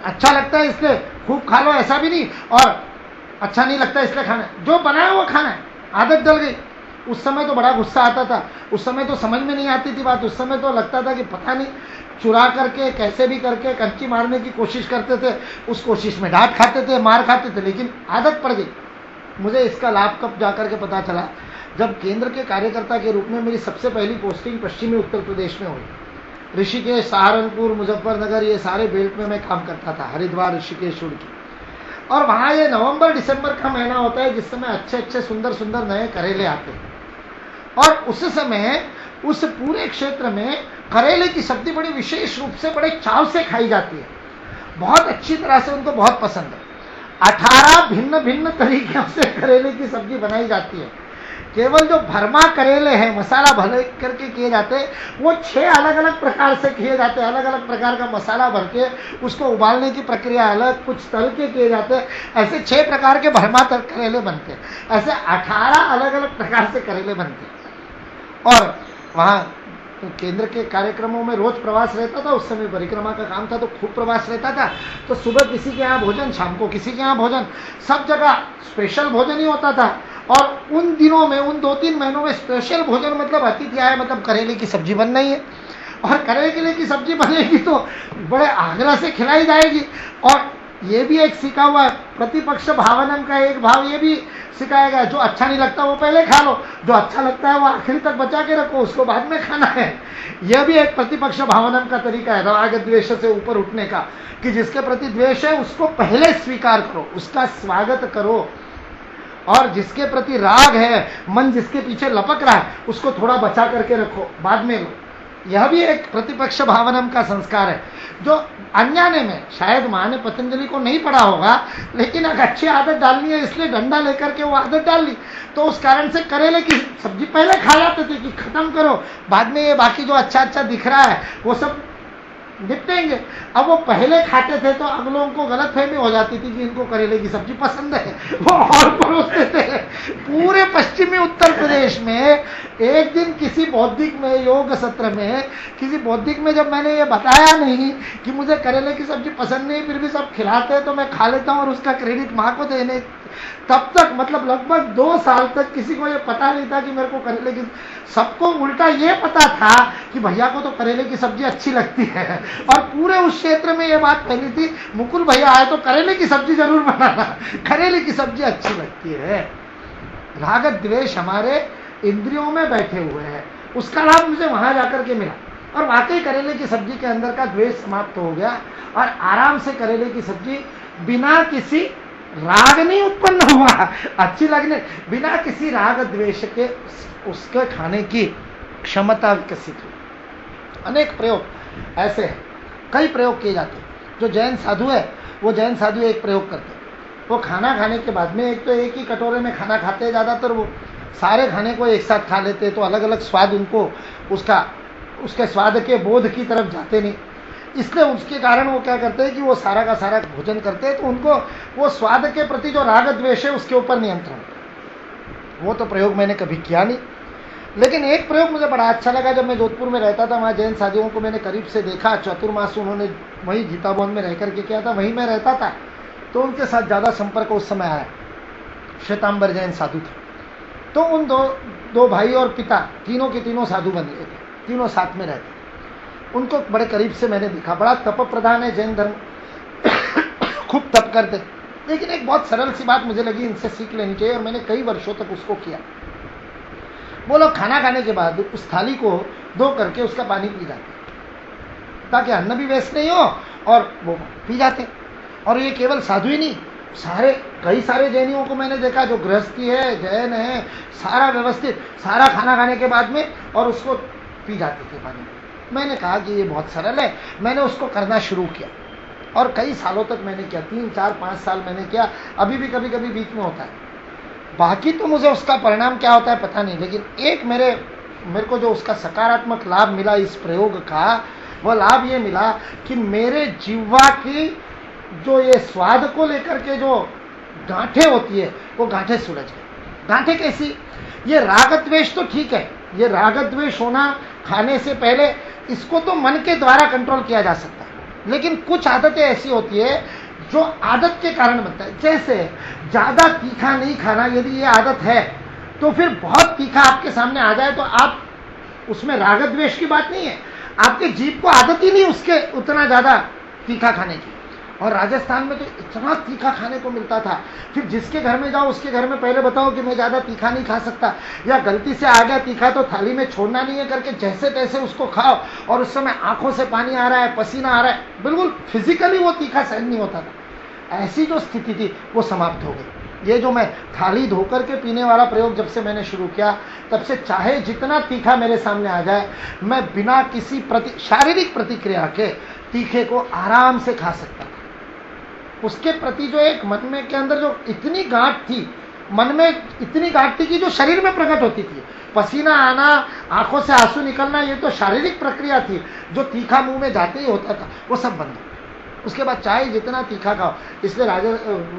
अच्छा लगता है इसलिए खूब खा लो, ऐसा भी नहीं, और अच्छा नहीं लगता इसलिए खाना है। जो बनाया वो खाना है। आदत डल गई। उस समय तो बड़ा गुस्सा आता था, उस समय तो समझ में नहीं आती थी बात। उस समय तो लगता था कि पता नहीं, चुरा करके कैसे भी करके कंची मारने की कोशिश करते थे, उस कोशिश में डांट खाते थे, मार खाते थे, लेकिन आदत पड़ गई। मुझे इसका लाभ कब जाकर के पता चला? जब केंद्र के कार्यकर्ता के रूप में मेरी सबसे पहली पोस्टिंग पश्चिमी उत्तर प्रदेश में हुई। ऋषिकेश, सहारनपुर, मुजफ्फरनगर, ये सारे बेल्ट में मैं काम करता था, हरिद्वार, ऋषिकेश, उड़की। और वहाँ ये नवंबर दिसंबर का महीना होता है जिस समय अच्छे अच्छे सुंदर सुंदर नए करेले आते हैं, और उस समय उस पूरे क्षेत्र में करेले की सब्जी बड़ी विशेष रूप से बड़े चाव से खाई जाती है। बहुत अच्छी तरह से उनको बहुत पसंद है। 18 भिन्न भिन्न तरीकों से करेले की सब्जी बनाई जाती है। केवल जो भरमा करेले हैं, मसाला भर करके किए जाते हैं, वो 6 अलग अलग प्रकार से किए जाते हैं। अलग अलग प्रकार का मसाला भर के उसको उबालने की प्रक्रिया अलग, कुछ तल के किए जाते हैं। ऐसे 6 प्रकार के भरमा करेले बनते हैं। ऐसे 18 अलग अलग प्रकार से करेले बनते हैं। और वहाँ तो केंद्र के कार्यक्रमों में रोज प्रवास रहता था। उस समय परिक्रमा का काम था तो खूब प्रवास रहता था। तो सुबह किसी के यहाँ भोजन, शाम को किसी के यहाँ भोजन, सब जगह स्पेशल भोजन ही होता था। और उन दिनों में, उन 2-3 महीनों में स्पेशल भोजन मतलब अतिथि आए मतलब करेले की सब्जी बनना ही है। और करेले की सब्जी बनेगी तो बड़े आग्रह से खिलाई जाएगी। और ये भी एक सीखा हुआ है, प्रतिपक्ष भावनम का एक भाव ये भी सिखाया गया, जो अच्छा नहीं लगता वो पहले खा लो, जो अच्छा लगता है वो आखिर तक बचा के रखो, उसको बाद में खाना है। यह भी एक प्रतिपक्ष भावनम का तरीका है राग द्वेष से ऊपर उठने का, कि जिसके प्रति द्वेष है उसको पहले स्वीकार करो, उसका स्वागत करो। और जिसके प्रति राग है, मन जिसके पीछे लपक रहा है, उसको थोड़ा बचा करके रखो, बाद में लो। यह भी एक प्रतिपक्ष भावनम का संस्कार है, जो अनजाने में, शायद माँ ने पतंजलि को नहीं पढ़ा होगा, लेकिन एक अच्छी आदत डालनी है इसलिए डंडा लेकर के वो आदत डाल ली। तो उस कारण से करेले की सब्जी पहले खा जाते थे कि खत्म करो, बाद में ये बाकी जो अच्छा अच्छा दिख रहा है वो सब निपटेंगे। अब वो पहले खाते थे तो अब लोगों को गलतफहमी हो जाती थी कि इनको करेले की सब्जी पसंद है, वो और परोसते थे। पूरे पश्चिमी उत्तर प्रदेश में एक दिन किसी बौद्धिक में, योग सत्र में, किसी बौद्धिक में जब मैंने ये बताया नहीं कि मुझे करेले की सब्जी पसंद नहीं, फिर भी सब खिलाते हैं तो मैं खा लेता हूँ और उसका क्रेडिट माँ को देने, तब तक मतलब लगभग 2 साल तक किसी को ये पता नहीं था कि मेरे को करेले की, सबको उल्टा ये पता था कि भैया को तो करेले की सब्जी अच्छी लगती है। और पूरे उस क्षेत्र में ये बात फैली थी, मुकुल भैया आए तो करेले की सब्जी जरूर बनाना, करेले की सब्जी अच्छी लगती है। राग द्वेष हमारे इंद्रियों में बैठे हुए हैं, उसका लाभ मुझे वहां जाकर के मिला। और वाकई करेले की सब्जी के अंदर का द्वेष समाप्त हो गया और आराम से करेले की सब्जी बिना किसी राग नहीं उत्पन्न हुआ, अच्छी लगने, बिना किसी राग द्वेष के उसके खाने की क्षमता विकसित हुई। अनेक प्रयोग ऐसे हैं, कई प्रयोग किए जाते हैं। जो जैन साधु है, वो जैन साधु एक प्रयोग करते हैं, वो खाना खाने के बाद में, एक तो एक ही कटोरे में खाना खाते हैं ज़्यादातर, वो सारे खाने को एक साथ खा लेते हैं तो अलग अलग स्वाद उनको, उसके स्वाद के बोध की तरफ जाते नहीं, इसलिए उसके कारण वो क्या करते हैं कि वो सारा का सारा भोजन करते हैं तो उनको वो स्वाद के प्रति जो राग द्वेष है उसके ऊपर नियंत्रण। वो तो प्रयोग मैंने कभी किया नहीं, लेकिन एक प्रयोग मुझे बड़ा अच्छा लगा। जब मैं जोधपुर में रहता था, वहाँ जैन साधुओं को मैंने करीब से देखा, चतुर्मास उन्होंने वहीं गीता भवन में रह करके किया था, वहीं मैं रहता था, तो उनके साथ ज़्यादा संपर्क उस समय आया। श्वेतांबर जैन साधु थे, तो उन दो भाई और पिता तीनों के तीनों साधु बन गए थे, तीनों साथ में रहते। उनको बड़े करीब से मैंने देखा, बड़ा तप प्रधान है जैन धर्म, खूब तप करते, लेकिन एक बहुत सरल सी बात मुझे लगी इनसे सीख लेनी चाहिए और मैंने कई वर्षों तक उसको किया। वो लोग खाना खाने के बाद उस थाली को धो करके उसका पानी पी जाते ताकि अन्न भी वेस्ट नहीं हो और वो पी जाते। और ये केवल साधु ही नहीं, कई सारे जैनियों को मैंने देखा जो गृहस्थी है, जैन है, सारा व्यवस्थित, सारा खाना खाने के बाद में और उसको पी जाते थे पानी। मैंने कहा कि ये बहुत सरल है, मैंने उसको करना शुरू किया और कई सालों तक मैंने किया, 3, 4, 5 साल मैंने किया। अभी भी कभी कभी बीच में होता है, बाकी तो मुझे उसका परिणाम क्या होता है पता नहीं, लेकिन एक मेरे को जो उसका सकारात्मक लाभ मिला इस प्रयोग का, वो लाभ ये मिला कि मेरे जिह्वा की जो ये स्वाद को लेकर के जो गांठें होती है वो गांठें सुलझ गई। गांठें कैसी? ये राग द्वेष तो ठीक है, ये राग द्वेष होना खाने से पहले, इसको तो मन के द्वारा कंट्रोल किया जा सकता है, लेकिन कुछ आदतें ऐसी होती है जो आदत के कारण बनता है। जैसे ज्यादा तीखा नहीं खाना, यदि ये आदत है तो फिर बहुत तीखा आपके सामने आ जाए तो आप, उसमें राग द्वेष की बात नहीं है, आपके जीभ को आदत ही नहीं उसके उतना ज्यादा तीखा खाने की। और राजस्थान में तो इतना तीखा खाने को मिलता था, फिर जिसके घर में जाओ उसके घर में पहले बताओ कि मैं ज्यादा तीखा नहीं खा सकता, या गलती से आ गया तीखा तो थाली में छोड़ना नहीं है करके जैसे तैसे उसको खाओ, और उस समय आंखों से पानी आ रहा है, पसीना आ रहा है, बिल्कुल फिजिकली वो तीखा सहन नहीं होता था। ऐसी जो स्थिति थी वो समाप्त हो गई। ये जो मैं थाली धोकर के पीने वाला प्रयोग जब से मैंने शुरू किया, तब से चाहे जितना तीखा मेरे सामने आ जाए, मैं बिना किसी शारीरिक प्रतिक्रिया के तीखे को आराम से खा सकता था। उसके प्रति जो एक मन में के अंदर जो इतनी गांठ थी मन में इतनी गांठ थी कि जो शरीर में प्रकट होती थी। पसीना आना, आंखों से आंसू निकलना, ये तो शारीरिक प्रक्रिया थी। जो तीखा मुंह में जाते ही होता था वो सब बंद। उसके बाद चाहे जितना तीखा खाओ। इसलिए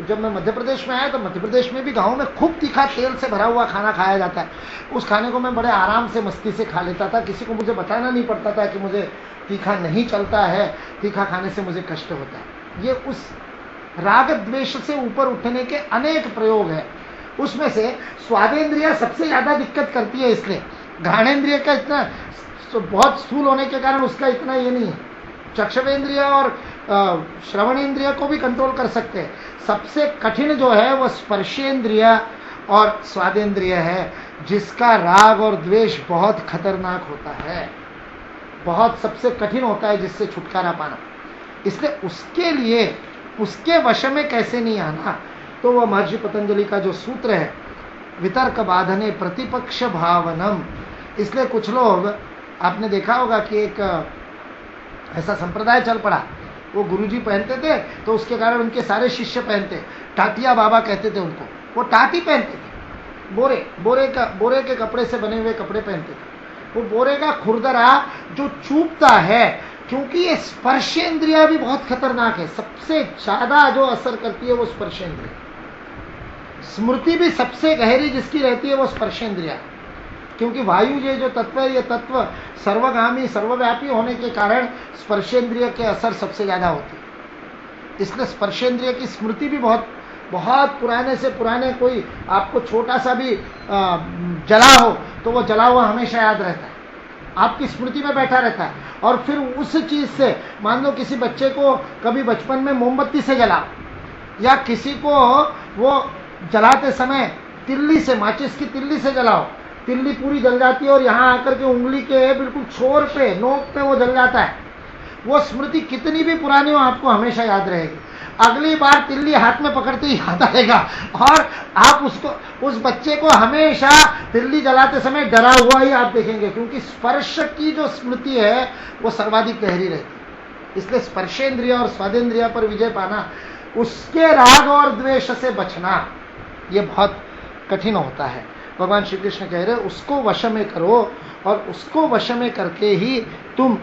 जब मैं मध्य प्रदेश में आया तो मध्य प्रदेश में भी गाँव में खूब तीखा तेल से भरा हुआ खाना खाया जाता है। उस खाने को मैं बड़े आराम से मस्ती से खा लेता था। किसी को मुझे बताना नहीं पड़ता था कि मुझे तीखा नहीं चलता है, तीखा खाने से मुझे कष्ट होता है। ये उस राग द्वेष से ऊपर उठने के अनेक प्रयोग हैं। उसमें से स्वादेंद्रिय सबसे ज्यादा दिक्कत करती है। इसलिए घ्राणेन्द्रिय का इतना बहुत स्थूल होने के कारण उसका इतना ये नहीं है। चक्षुरेंद्रिय और श्रवणेन्द्रिय को भी कंट्रोल कर सकते हैं। सबसे कठिन जो है वो स्पर्शेंद्रिय और स्वादेंद्रिय है, जिसका राग और द्वेष बहुत खतरनाक होता है, बहुत सबसे कठिन होता है जिससे छुटकारा पाना। इसलिए उसके लिए उसके वश में कैसे नहीं आना, तो वह महर्षि पतंजलि का जो सूत्र है वितर्क बाधने प्रतिपक्ष भावनम। इसलिए कुछ लोग, आपने देखा होगा कि एक ऐसा संप्रदाय चल पड़ा, वो गुरुजी पहनते थे तो उसके कारण उनके सारे शिष्य पहनते। टाटिया बाबा कहते थे उनको, वो टाटी पहनते थे, बोरे के कपड़े से बने हुए कपड़े पहनते थे। वो बोरे का खुरदरा जो चूपता है, क्योंकि ये स्पर्शेंद्रिया भी बहुत खतरनाक है। सबसे ज्यादा जो असर करती है वो स्पर्शेंद्रिय। स्मृति भी सबसे गहरी जिसकी रहती है वो स्पर्शेंद्रिया, क्योंकि वायु ये जो तत्व है, ये तत्व सर्वगामी सर्वव्यापी होने के कारण स्पर्शेंद्रिय के असर सबसे ज्यादा होती है। इसलिए स्पर्शेंद्रिय की स्मृति भी बहुत बहुत पुराने से पुराने, कोई आपको छोटा सा भी जला हो तो वो जला हुआ हमेशा याद रहता है, आपकी स्मृति में बैठा रहता है। और फिर उस चीज से, मान लो किसी बच्चे को कभी बचपन में मोमबत्ती से जला, या किसी को वो जलाते समय तिल्ली से, माचिस की तिल्ली से जलाओ, तिल्ली पूरी जल जाती है और यहाँ आकर के उंगली के बिल्कुल छोर पे, नोक पे वो जल जाता है। वो स्मृति कितनी भी पुरानी हो आपको हमेशा याद रहेगी। अगली बार तिल्ली हाथ में पकड़ते ही याद आएगा, और आप उसको, उस बच्चे को हमेशा तिल्ली जलाते समय डरा हुआ ही आप देखेंगे, क्योंकि स्पर्श की जो स्मृति है वो सर्वाधिक गहरी रहती है। इसलिए स्पर्शेंद्रिय और स्वादेंद्रिय पर विजय पाना, उसके राग और द्वेष से बचना, ये बहुत कठिन होता है। भगवान श्री कृष्ण कह रहे उसको वश में करो, और उसको वश में करके ही तुम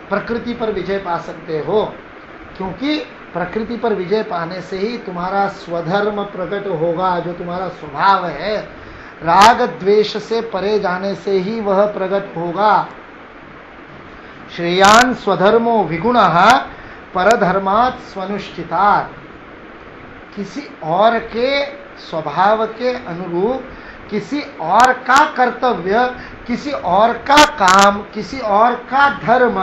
प्रकृति पर विजय पा सकते हो, क्योंकि प्रकृति पर विजय पाने से ही तुम्हारा स्वधर्म प्रकट होगा, जो तुम्हारा स्वभाव है। राग द्वेष से परे जाने से ही वह प्रकट होगा। श्रेयान स्वधर्मो विगुणः परधर्मात् स्वनुष्ठितात्। किसी और के स्वभाव के अनुरूप, किसी और का कर्तव्य, किसी और का काम, किसी और का धर्म,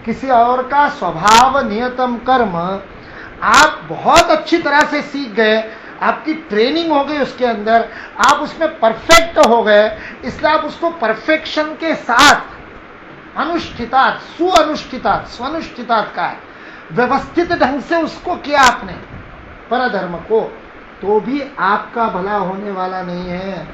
किसी और का स्वभाव नियतम कर्म आप बहुत अच्छी तरह से सीख गए, आपकी ट्रेनिंग हो गई उसके अंदर, आप उसमें परफेक्ट हो गए। इसलिए आप उसको परफेक्शन के साथ अनुष्ठितात, सुअनुष्ठितात, स्वनुष्ठितात का है, व्यवस्थित ढंग से उसको किया आपने परधर्म को, तो भी आपका भला होने वाला नहीं है।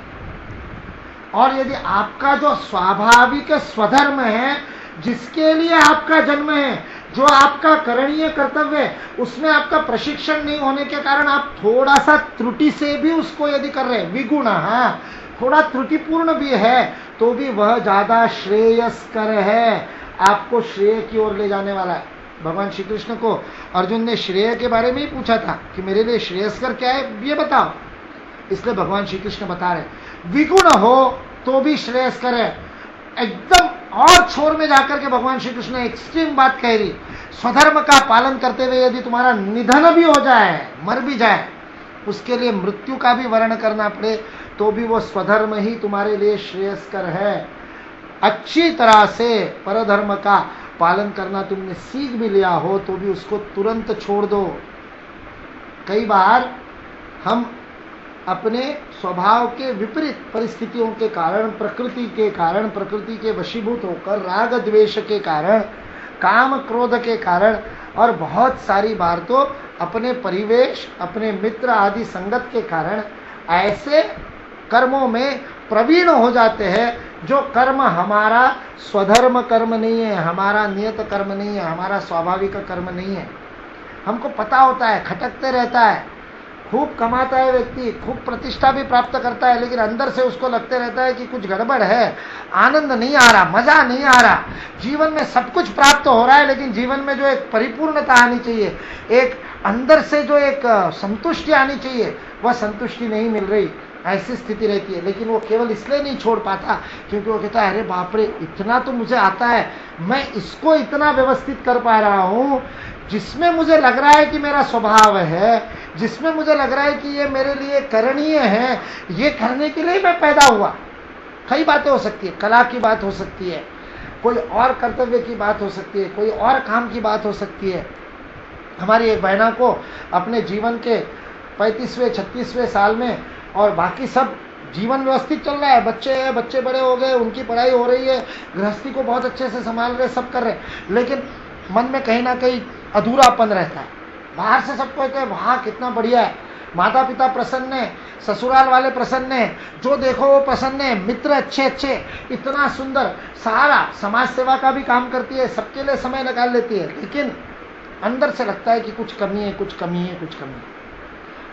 और यदि आपका जो स्वाभाविक स्वधर्म है, जिसके लिए आपका जन्म है, जो आपका करणीय कर्तव्य है, उसमें आपका प्रशिक्षण नहीं होने के कारण आप थोड़ा सा त्रुटि से भी उसको यदि कर रहे हैं, विगुण, हाँ थोड़ा त्रुटिपूर्ण भी है, तो भी वह ज्यादा श्रेयस्कर है, आपको श्रेय की ओर ले जाने वाला है। भगवान श्री कृष्ण को अर्जुन ने श्रेय के बारे में ही पूछा था कि मेरे लिए श्रेयस्कर क्या है ये बताओ। इसलिए भगवान श्री कृष्ण बता रहे विगुण हो तो भी श्रेयस्कर है। एकदम और छोर में जाकर के भगवान श्री कृष्ण ने एक्सट्रीम बात कह रही, स्वधर्म का पालन करते हुए यदि तुम्हारा निधन भी हो जाए, मर भी जाए, उसके लिए मृत्यु का भी वर्ण करना पड़े, तो भी वो स्वधर्म ही तुम्हारे लिए श्रेयस्कर है। अच्छी तरह से परधर्म का पालन करना तुमने सीख भी लिया हो तो भी उसको तुरंत छोड़ दो। कई बार हम अपने स्वभाव के विपरीत परिस्थितियों के कारण, प्रकृति के कारण, प्रकृति के वशीभूत होकर, राग द्वेष के कारण, काम क्रोध के कारण, और बहुत सारी बार तो अपने परिवेश, अपने मित्र आदि संगत के कारण ऐसे कर्मों में प्रवीण हो जाते हैं जो कर्म हमारा स्वधर्म कर्म नहीं है, हमारा नियत कर्म नहीं है, हमारा स्वाभाविक कर्म नहीं है। हमको पता होता है, खटकते रहता है, खूब कमाता है व्यक्ति, खूब प्रतिष्ठा भी प्राप्त करता है, लेकिन अंदर से उसको लगते रहता है कि कुछ गड़बड़ है, आनंद नहीं आ रहा, मजा नहीं आ रहा। जीवन में सब कुछ प्राप्त हो रहा है, लेकिन जीवन में जो एक परिपूर्णता आनी चाहिए, एक अंदर से जो एक संतुष्टि आनी चाहिए, वह संतुष्टि नहीं मिल रही, ऐसी स्थिति रहती है। लेकिन वो केवल इसलिए नहीं छोड़ पाता क्योंकि वो कहता है अरे बाप रे, इतना तो मुझे आता है, मैं इसको इतना व्यवस्थित कर पा रहा हूं जिसमें मुझे लग रहा है कि मेरा स्वभाव है, जिसमें मुझे लग रहा है कि ये मेरे लिए करणीय है, ये करने के लिए मैं पैदा हुआ। कई बातें हो सकती है, कला की बात हो सकती है, कोई और कर्तव्य की बात हो सकती है, कोई और काम की बात हो सकती है। हमारी एक बहना को अपने जीवन के 35वें 36वें साल में, और बाकी सब जीवन व्यवस्थित चल रहा है, बच्चे हैं, बच्चे बड़े हो गए, उनकी पढ़ाई हो रही है, गृहस्थी को बहुत अच्छे से संभाल रहे, सब कर रहे, लेकिन मन में कहीं ना कहीं अधूरापन रहता है। बाहर से सबको कहते हैं वहाँ कितना बढ़िया है, माता पिता प्रसन्न है, ससुराल वाले प्रसन्न है, जो देखो वो प्रसन्न है, मित्र अच्छे अच्छे, इतना सुंदर, सारा समाज सेवा का भी काम करती है, सबके लिए समय निकाल लेती है, लेकिन अंदर से लगता है कि कुछ कमी है, कुछ कमी है, कुछ कमी है।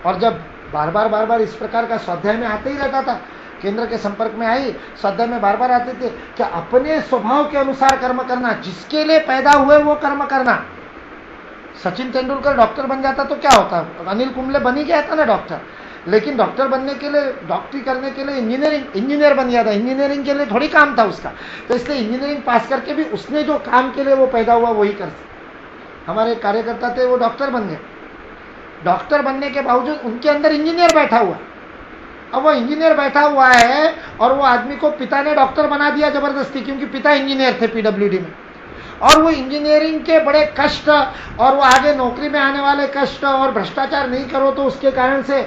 और जब बार बार इस प्रकार का स्वाध्याय में आते ही रहता था, केंद्र के संपर्क में आई, स्वाध्याय में बार बार आते थे कि अपने स्वभाव के अनुसार कर्म करना, जिसके लिए पैदा हुए वो कर्म करना। सचिन तेंदुलकर डॉक्टर बन जाता तो क्या होता, अनिल कुंबले बन ही गया था ना डॉक्टर, लेकिन डॉक्टर बनने के लिए, डॉक्टरी करने के लिए इंजीनियर बन गया था, इंजीनियरिंग के लिए थोड़ी काम था उसका, तो इसलिए इंजीनियरिंग पास करके भी उसने जो काम के लिए वो पैदा हुआ वही कर सकता। हमारे कार्यकर्ता थे, वो डॉक्टर बन गए, डॉक्टर बनने के बावजूद उनके अंदर इंजीनियर बैठा हुआ। अब वो इंजीनियर बैठा हुआ है और वो आदमी को पिता ने डॉक्टर बना दिया जबरदस्ती, क्योंकि पिता इंजीनियर थे पीडब्ल्यूडी में, और वो इंजीनियरिंग के बड़े कष्ट और वो आगे नौकरी में आने वाले कष्ट और भ्रष्टाचार नहीं करो तो उसके कारण से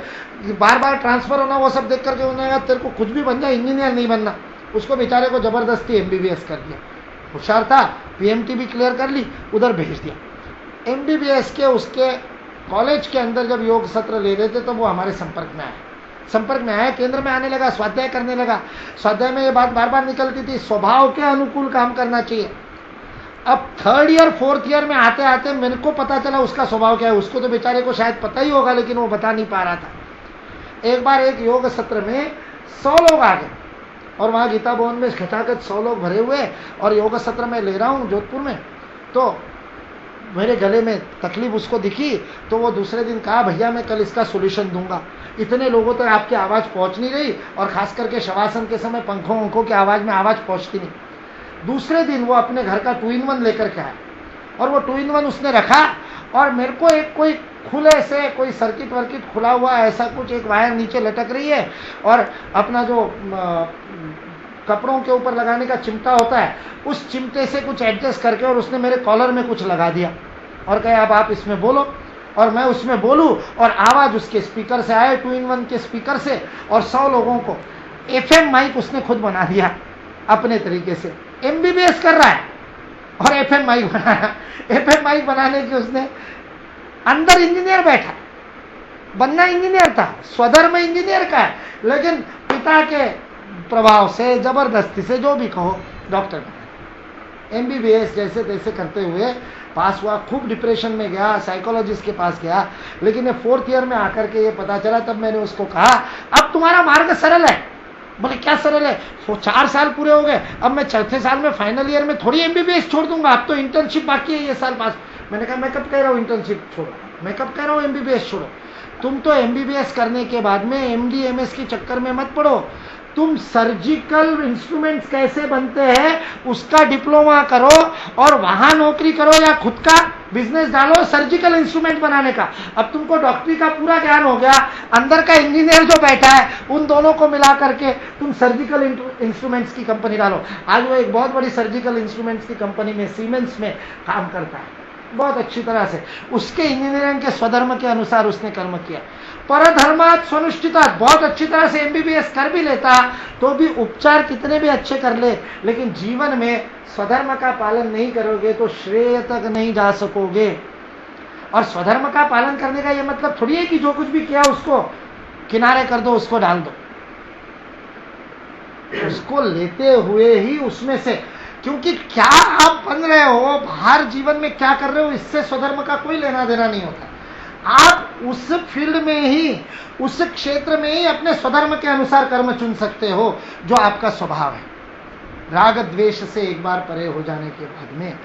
बार बार ट्रांसफर होना, वो सब देख करके उन्होंने कहा तेरे को कुछ भी बन जाए, इंजीनियर नहीं बनना। उसको बेचारे को जबरदस्ती एमबीबीएस कर दिया। होशियार था, पीएमटी भी क्लियर कर ली, उधर भेज दिया। एमबीबीएस के उसके कॉलेज के अंदर जब योग सत्र ले रहे थे तो वो हमारे संपर्क में आया, केंद्र में आने लगा, स्वाध्याय करने लगा। स्वाध्याय में ये बात बार बार निकलती थी, स्वभाव के अनुकूल काम करना चाहिए। अब 3rd ईयर 4th ईयर में आते आते मेरे को पता चला उसका स्वभाव क्या है। उसको तो बेचारे को शायद पता ही होगा, लेकिन वो बता नहीं पा रहा था। एक बार एक योग सत्र में 100 लोग आ गए और वहाँ गीता भवन में खचाखच 100 लोग भरे हुए, और योग सत्र में ले रहा हूँ जोधपुर में, तो मेरे गले में तकलीफ उसको दिखी, तो वो दूसरे दिन कहा भैया मैं कल इसका सोल्यूशन दूंगा। इतने लोगों तक आपकी आवाज़ पहुंच नहीं रही, और खास करके शवासन के समय पंखों वंखों की आवाज़ में आवाज़ पहुंचती नहीं। दूसरे दिन वो अपने घर का 2-in-1 लेकर के आया, और वो 2-in-1 उसने रखा, और मेरे को एक कोई खुले से कोई सर्किट वर्किट खुला हुआ ऐसा कुछ एक वायर नीचे लटक रही है, और अपना जो कपड़ों के ऊपर लगाने का चिमटा होता है, उस चिमटे से कुछ एडजस्ट करके और उसने मेरे कॉलर में कुछ लगा दिया और कहा अब आप इसमें बोलो, और मैं उसमें बोलूं, और आवाज उसके स्पीकर से आए, 2-in-1 के स्पीकर से, और 100 लोगों को FM माइक उसने खुद बना दिया अपने तरीके से। MBBS कर रहा है और FM माइक बनाया। FM माइक बनाने की उसने, अंदर इंजीनियर बैठा, बनना इंजीनियर था, स्वधर्म इंजीनियर का है, लेकिन पिता के प्रभाव से, जबरदस्ती से, जो भी कहो, डॉक्टर बना। MBBS जैसे तैसे करते हुए पास हुआ, खूब डिप्रेशन में गया, साइकोलॉजिस्ट के पास गया, लेकिन 4th ईयर में आकर के ये पता चला, तब मैंने उसको कहा अब तुम्हारा मार्ग सरल है। बोले क्या सरल है, 4 साल पूरे हो गए, अब मैं 4थे साल में फाइनल ईयर में थोड़ी MBBS छोड़ दूंगा, अब तो इंटर्नशिप बाकी है ये साल पास। मैंने कहा मैं कब कह रहा हूँ इंटर्नशिप छोड़ो, मैं कब कह रहा हूँ MBBS छोड़ो। तुम तो MBBS करने के बाद में MD MS के चक्कर में मत पड़ो, तुम सर्जिकल इंस्ट्रूमेंट्स कैसे बनते हैं उसका डिप्लोमा करो, और वहां नौकरी करो या खुद का बिजनेस डालो सर्जिकल इंस्ट्रूमेंट बनाने का। अब तुमको डॉक्टरी का पूरा ज्ञान हो गया, अंदर का इंजीनियर जो बैठा है उन दोनों को मिला करके तुम सर्जिकल इंस्ट्रूमेंट्स की कंपनी डालो। आज वो एक बहुत बड़ी सर्जिकल इंस्ट्रूमेंट्स की कंपनी में, सीमेंस में काम करता है बहुत अच्छी तरह से। उसके इंजीनियरिंग के स्वधर्म के अनुसार उसने कर्म किया। परधर्मात् स्वनुष्ठितात्, बहुत अच्छी तरह से MBBS कर भी लेता तो भी उपचार कितने भी अच्छे कर ले, लेकिन जीवन में स्वधर्म का पालन नहीं करोगे तो श्रेय तक नहीं जा सकोगे। और स्वधर्म का पालन करने का यह मतलब थोड़ी है कि जो कुछ भी किया उसको किनारे कर दो, उसको डाल दो, उसको लेते हुए ही उसमें से, क्योंकि क्या आप बन रहे हो, बाहर जीवन में क्या कर रहे हो, इससे स्वधर्म का कोई लेना देना नहीं होता। आप उस फील्ड में ही, उस क्षेत्र में ही अपने स्वधर्म के अनुसार कर्म चुन सकते हो जो आपका स्वभाव है, राग द्वेष से एक बार परे हो जाने के बाद में।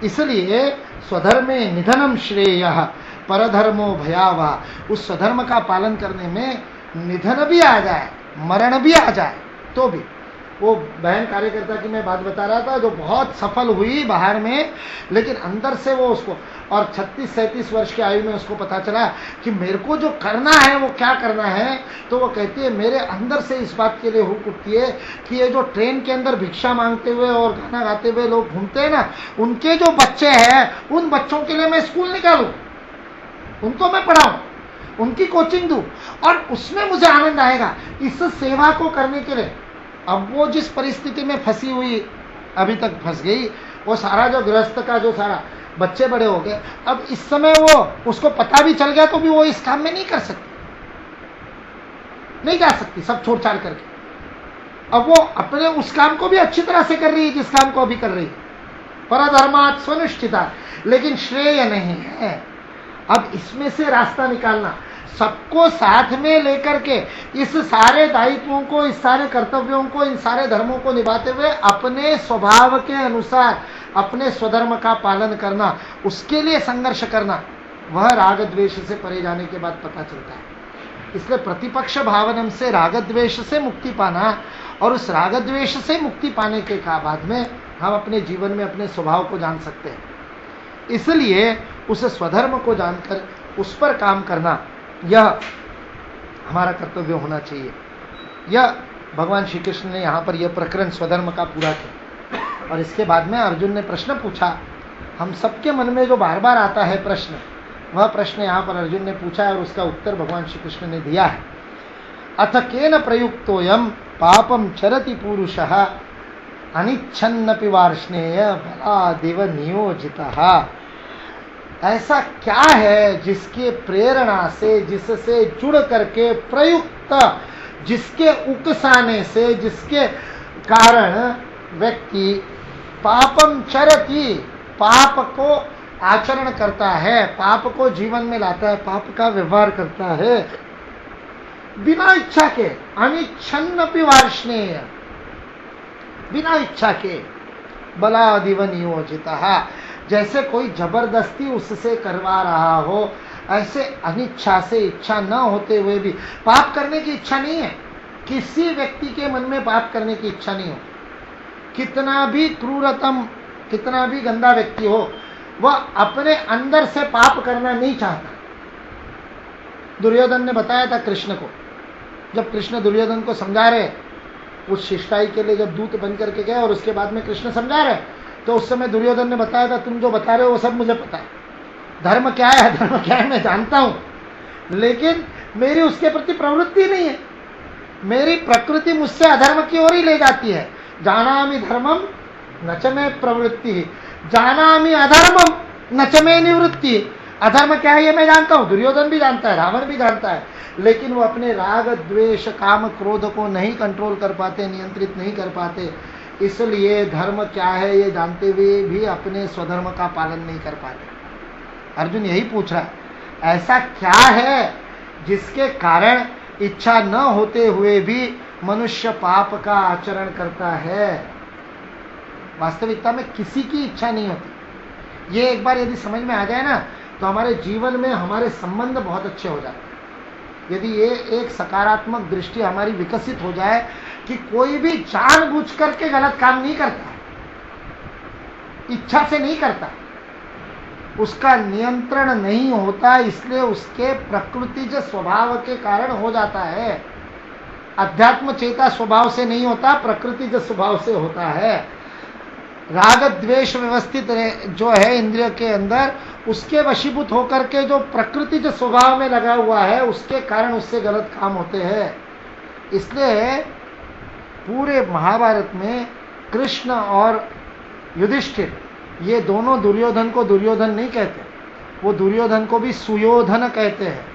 इसलिए स्वधर्मे निधनम श्रेयः परधर्मो भयावह। उस स्वधर्म का पालन करने में निधन भी आ जाए, मरण भी आ जाए तो भी। वो बहन कार्यकर्ता की मैं बात बता रहा था जो बहुत सफल हुई बाहर में, लेकिन अंदर से वो उसको, और 36-37 वर्ष की आयु में उसको पता चला कि मेरे को जो करना है वो क्या करना है। तो वो कहती है मेरे अंदर से इस बात के लिए हुक उठती है कि ये जो ट्रेन के अंदर भिक्षा मांगते हुए और गाना गाते हुए लोग घूमते हैं ना, उनके जो बच्चे हैं उन बच्चों के लिए मैं स्कूल निकालूं, उनको मैं पढ़ाऊं, उनकी कोचिंग दूं, और उसमें मुझे आनंद आएगा इस सेवा को करने के लिए। अब वो जिस परिस्थिति में फंसी हुई अभी तक फंस गई, वो सारा जो गृहस्थ का जो सारा, बच्चे बड़े हो गए, अब इस समय वो उसको पता भी चल गया तो भी वो इस काम में नहीं कर सकती, नहीं जा सकती सब छोड़ छाड़ करके। अब वो अपने उस काम को भी अच्छी तरह से कर रही है जिस काम को अभी कर रही है, परधर्मात् स्वनुष्ठिता, लेकिन श्रेय नहीं है। अब इसमें से रास्ता निकालना, सबको साथ में लेकर के इस सारे दायित्वों को, इस सारे कर्तव्यों को, इन सारे धर्मों को निभाते हुए अपने स्वभाव के अनुसार अपने स्वधर्म का पालन करना, उसके लिए संघर्ष करना, वह राग द्वेष से परे जाने के बाद पता चलता है। इसलिए प्रतिपक्ष भावनम से राग द्वेष से मुक्ति पाना, और उस राग द्वेष से मुक्ति पाने के बाद में हम अपने जीवन में अपने स्वभाव को जान सकते हैं। इसलिए उस स्वधर्म को जानकर उस पर काम करना, यह हमारा कर्तव्य होना चाहिए। यह भगवान श्री कृष्ण ने यहाँ पर यह प्रकरण स्वधर्म का पूरा किया। और इसके बाद में अर्जुन ने प्रश्न पूछा, हम सबके मन में जो बार बार आता है प्रश्न, वह प्रश्न यहाँ पर अर्जुन ने पूछा है और उसका उत्तर भगवान श्री कृष्ण ने दिया है। अथ केन प्रयुक्तोयम पापम चरति पुरुषः अनिच्छन्नपि वार्ष्णेय बलादिव नियोजितः। ऐसा क्या है जिसके प्रेरणा से, जिससे जुड़ करके, प्रयुक्त, जिसके उकसाने से, जिसके कारण व्यक्ति पापम चरति, पाप को आचरण करता है, पाप को जीवन में लाता है, पाप का व्यवहार करता है बिना इच्छा के, अनिच्छन्नपि वार्ष्णेय, बिना इच्छा के, बलादिव नियोजितः, जैसे कोई जबरदस्ती उससे करवा रहा हो, ऐसे अनिच्छा से, इच्छा न होते हुए भी, पाप करने की इच्छा नहीं है, किसी व्यक्ति के मन में पाप करने की इच्छा नहीं हो, कितना भी क्रूरतम, कितना भी गंदा व्यक्ति हो, वह अपने अंदर से पाप करना नहीं चाहता। दुर्योधन ने बताया था कृष्ण को, जब कृष्ण दुर्योधन को समझा रहे, उस शिष्टाई के लिए जब दूत बन करके गए और उसके बाद में कृष्ण समझा रहे, तो उस समय दुर्योधन ने बताया था तुम जो बता रहे हो वो सब मुझे पता है, धर्म क्या है, अधर्म क्या है मैं जानता हूं, लेकिन मेरी उसके प्रति प्रवृत्ति नहीं है, मेरी प्रकृति मुझसे अधर्म की ओर ही ले जाती है। जानामि धर्मम न च मे प्रवृत्ति, जानामि अधर्मम न च मे निवृत्ति। अधर्म क्या है ये मैं जानता हूं, दुर्योधन भी जानता है, रावण भी जानता है, लेकिन वो अपने राग द्वेष काम क्रोध को नहीं कंट्रोल कर पाते, नियंत्रित नहीं कर पाते, इसलिए धर्म क्या है ये जानते हुए भी अपने स्वधर्म का पालन नहीं कर पाते। अर्जुन यही पूछ रहा है, ऐसा क्या है जिसके कारण इच्छा न होते हुए भी मनुष्य पाप का आचरण करता है। वास्तविकता में किसी की इच्छा नहीं होती। ये एक बार यदि समझ में आ जाए ना, तो हमारे जीवन में हमारे संबंध बहुत अच्छे हो जाते हैं। यदि ये एक सकारात्मक दृष्टि हमारी विकसित हो जाए कि कोई भी जानबूझ करके गलत काम नहीं करता, इच्छा से नहीं करता, उसका नियंत्रण नहीं होता, इसलिए उसके प्रकृतिज स्वभाव के कारण हो जाता है। अध्यात्म चेता स्वभाव से नहीं होता, प्रकृतिज स्वभाव से होता है। राग द्वेष व्यवस्थित जो है इंद्रिय के अंदर, उसके वशीभूत होकर के जो प्रकृतिज स्वभाव में लगा हुआ है, उसके कारण उससे गलत काम होते हैं। इसलिए पूरे महाभारत में कृष्ण और युधिष्ठिर, ये दोनों दुर्योधन को दुर्योधन नहीं कहते, वो दुर्योधन को भी सुयोधन कहते हैं।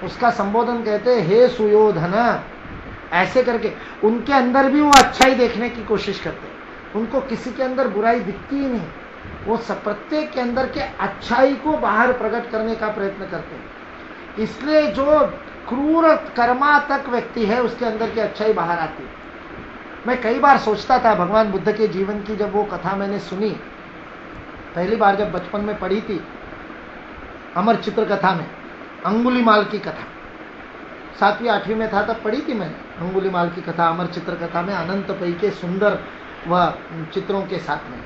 उसका संबोधन कहते हैं हे सुयोधन, ऐसे करके उनके अंदर भी वो अच्छाई देखने की कोशिश करते हैं। उनको किसी के अंदर बुराई दिखती ही नहीं, वो प्रत्येक के अंदर के अच्छाई को बाहर प्रकट करने का प्रयत्न करते हैं। इसलिए जो क्रूर कर्मातक व्यक्ति है उसके अंदर की अच्छाई बाहर आती है। मैं कई बार सोचता था, भगवान बुद्ध के जीवन की जब वो कथा मैंने सुनी, पहली बार जब बचपन में पढ़ी थी अमर चित्र कथा में, अंगुलीमाल की कथा, 7वीं 8वीं में था तब पढ़ी थी मैंने अंगुलीमाल की कथा अमर चित्र कथा में, अनंत पई के सुंदर व चित्रों के साथ में।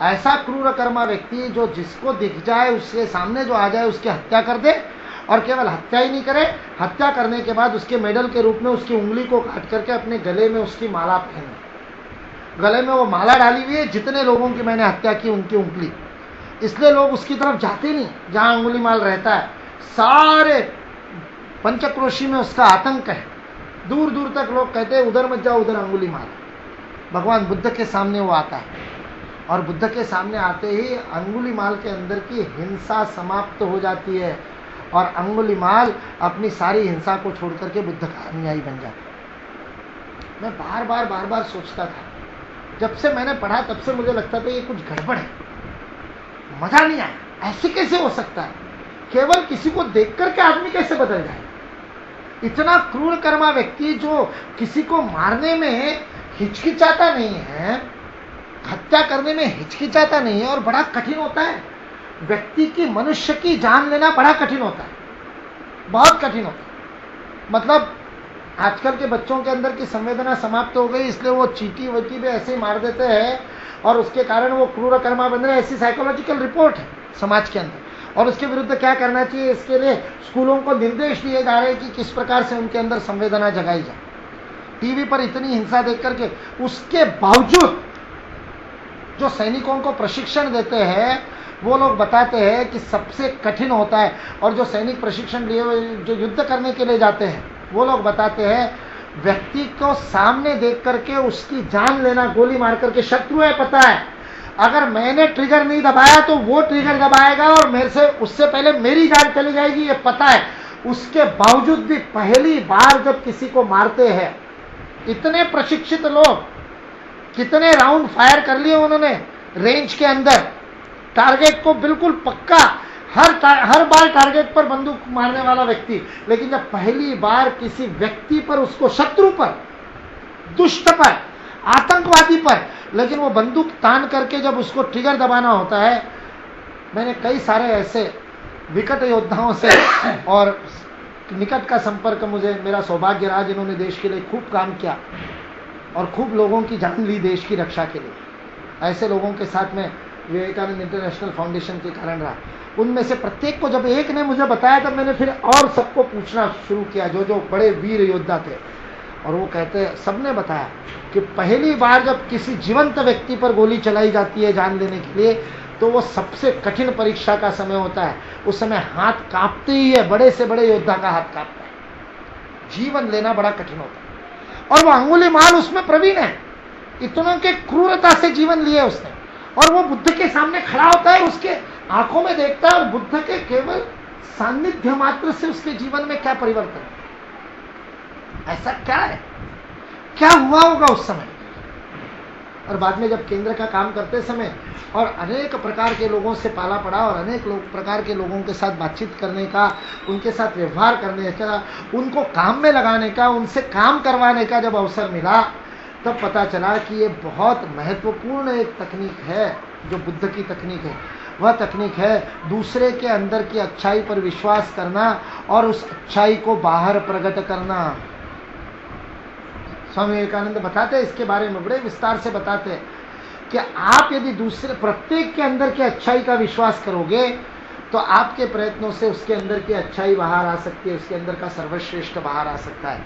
ऐसा क्रूर कर्मा व्यक्ति जो जिसको दिख जाए, उसके सामने जो आ जाए उसकी हत्या कर दे, और केवल हत्या ही नहीं करे, हत्या करने के बाद उसके मेडल के रूप में उसकी उंगली को काट करके अपने गले में उसकी माला पहने। गले में वो माला डाली हुई है, जितने लोगों की मैंने हत्या की उनकी उंगली। इसलिए लोग उसकी तरफ जाते नहीं जहां अंगुलीमाल रहता है। सारे पंचक्रोशी में उसका आतंक है। दूर दूर तक लोग कहते हैं उधर मत जाओ, उधर अंगुलीमाल। भगवान बुद्ध के सामने वो आता है, और बुद्ध के सामने आते ही अंगुलीमाल के अंदर की हिंसा समाप्त हो जाती है, और अंगुलीमाल अपनी सारी हिंसा को छोड़ करके बुद्ध का अनुयायी बन जाता है। मैं बार बार सोचता था, जब से मैंने पढ़ा तब से मुझे लगता था ये कुछ गड़बड़ है, मजा नहीं आया, ऐसे कैसे हो सकता है, केवल किसी को देख करके आदमी कैसे बदल जाए। इतना क्रूर कर्मा व्यक्ति जो किसी को मारने में हिचकिचाता नहीं है, हत्या करने में हिचकिचाता नहीं है, और बड़ा कठिन होता है व्यक्ति की, मनुष्य की जान लेना बड़ा कठिन होता है, बहुत कठिन होता है। मतलब आजकल के बच्चों के अंदर की संवेदना समाप्त हो गई, इसलिए वो चींटी वटी भी ऐसे ही मार देते हैं, और उसके कारण वो क्रूर कर्मा बन रहे हैं। ऐसी साइकोलॉजिकल रिपोर्ट है समाज के अंदर, और उसके विरुद्ध क्या करना चाहिए, इसके लिए स्कूलों को निर्देश दिए जा रहे हैं कि किस प्रकार से उनके अंदर संवेदना जगाई जाए। टीवी पर इतनी हिंसा देख करके, उसके बावजूद जो सैनिकों को प्रशिक्षण देते हैं वो लोग बताते हैं कि सबसे कठिन होता है, और जो सैनिक प्रशिक्षण लिए हुए जो युद्ध करने के लिए जाते हैं वो लोग बताते हैं व्यक्ति को सामने देख करके उसकी जान लेना, गोली मार करके। शत्रु है पता है, अगर मैंने ट्रिगर नहीं दबाया तो वो ट्रिगर दबाएगा और मेरे से उससे पहले मेरी जान चली जाएगी, ये पता है। उसके बावजूद भी पहली बार जब किसी को मारते हैं, इतने प्रशिक्षित लोग, कितने राउंड फायर कर लिए उन्होंने रेंज के अंदर, टारगेट को बिल्कुल पक्का, हर बार टारगेट पर बंदूक मारने वाला व्यक्ति, लेकिन जब पहली बार किसी व्यक्ति पर, उसको शत्रु पर, दुष्ट पर, आतंकवादी पर, लेकिन वो बंदूक तान करके जब उसको ट्रिगर दबाना होता है। मैंने कई सारे ऐसे विकट योद्धाओं से और निकट का संपर्क मुझे मेरा सौभाग्य रहा, जिन्होंने देश के लिए खूब काम किया और खूब लोगों की जान ली देश की रक्षा के लिए। ऐसे लोगों के साथ में विवेकानंद इंटरनेशनल फाउंडेशन के कारण रहा। उनमें से प्रत्येक को जब एक ने मुझे बताया तब मैंने फिर और सबको पूछना शुरू किया, जो जो बड़े वीर योद्धा थे, और वो कहते, सबने बताया कि पहली बार जब किसी जीवंत व्यक्ति पर गोली चलाई जाती है जान लेने के लिए, तो वो सबसे कठिन परीक्षा का समय होता है। उस समय हाथ कांपते ही है, बड़े से बड़े योद्धा का हाथ कांपता है, जीवन लेना बड़ा कठिन होता है। और वो अंगुलीमाल उसमें प्रवीण है, इतनों के क्रूरता से जीवन लिए उसने, और वो बुद्ध के सामने खड़ा होता है, उसके आंखों में देखता है, और बुद्ध के केवल सान्निध्य मात्र से उसके जीवन में क्या परिवर्तन है, ऐसा क्या है, क्या हुआ होगा उस समय। और बाद में जब केंद्र का काम करते समय और अनेक प्रकार के लोगों से पाला पड़ा, और अनेक प्रकार के लोगों के साथ बातचीत करने का, उनके साथ व्यवहार करने का, उनको काम में लगाने का, उनसे काम करवाने का जब अवसर मिला, तब पता चला कि ये बहुत महत्वपूर्ण एक तकनीक है जो बुद्ध की तकनीक है। वह तकनीक है दूसरे के अंदर की अच्छाई पर विश्वास करना और उस अच्छाई को बाहर प्रकट करना। स्वामी विवेकानंद बताते हैं इसके बारे में, बड़े विस्तार से बताते हैं कि आप यदि दूसरे प्रत्येक के अंदर की अच्छाई का विश्वास करोगे तो आपके प्रयत्नों से उसके अंदर की अच्छाई बाहर आ सकती है, उसके अंदर का सर्वश्रेष्ठ बाहर आ सकता है।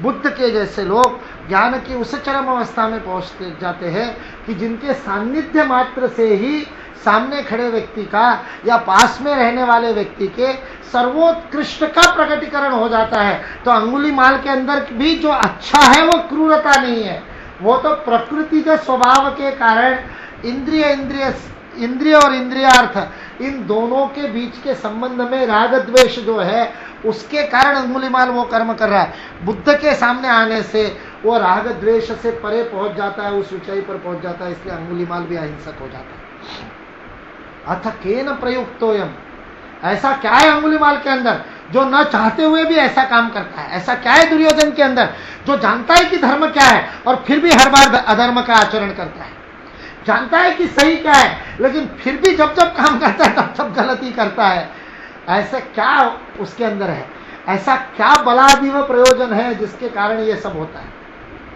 बुद्ध के जैसे लोग ज्ञान की उस चरम अवस्था में पहुंचते जाते हैं कि जिनके सान्निध्य मात्र से ही सामने खड़े व्यक्ति का या पास में रहने वाले व्यक्ति के सर्वोत्कृष्ट का प्रकटीकरण हो जाता है। तो अंगुलीमाल के अंदर भी जो अच्छा है वो क्रूरता नहीं है, वो तो प्रकृति के स्वभाव के कारण इंद्रिय और इंद्रियार्थ इन दोनों के बीच के संबंध में राग द्वेष जो है उसके कारण अंगुलीमाल वो कर्म कर रहा है। बुद्ध के सामने आने से वो राग द्वेष से परे पहुंच जाता है, उस ऊंचाई पर पहुंच जाता है, इसलिए अंगुलीमाल भी अहिंसक हो जाता है। अथ केन प्रयुक्तोयम, ऐसा क्या है अंगुलीमाल के अंदर जो न चाहते हुए भी ऐसा काम करता है? ऐसा क्या है दुर्योधन के अंदर जो जानता है कि धर्म क्या है और फिर भी हर बार अधर्म का आचरण करता है? जानता है कि सही क्या है लेकिन फिर भी जब जब काम करता है तब तब गलती करता है। ऐसा क्या उसके अंदर है? ऐसा क्या बलादिव प्रयोजन है जिसके कारण ये सब होता है?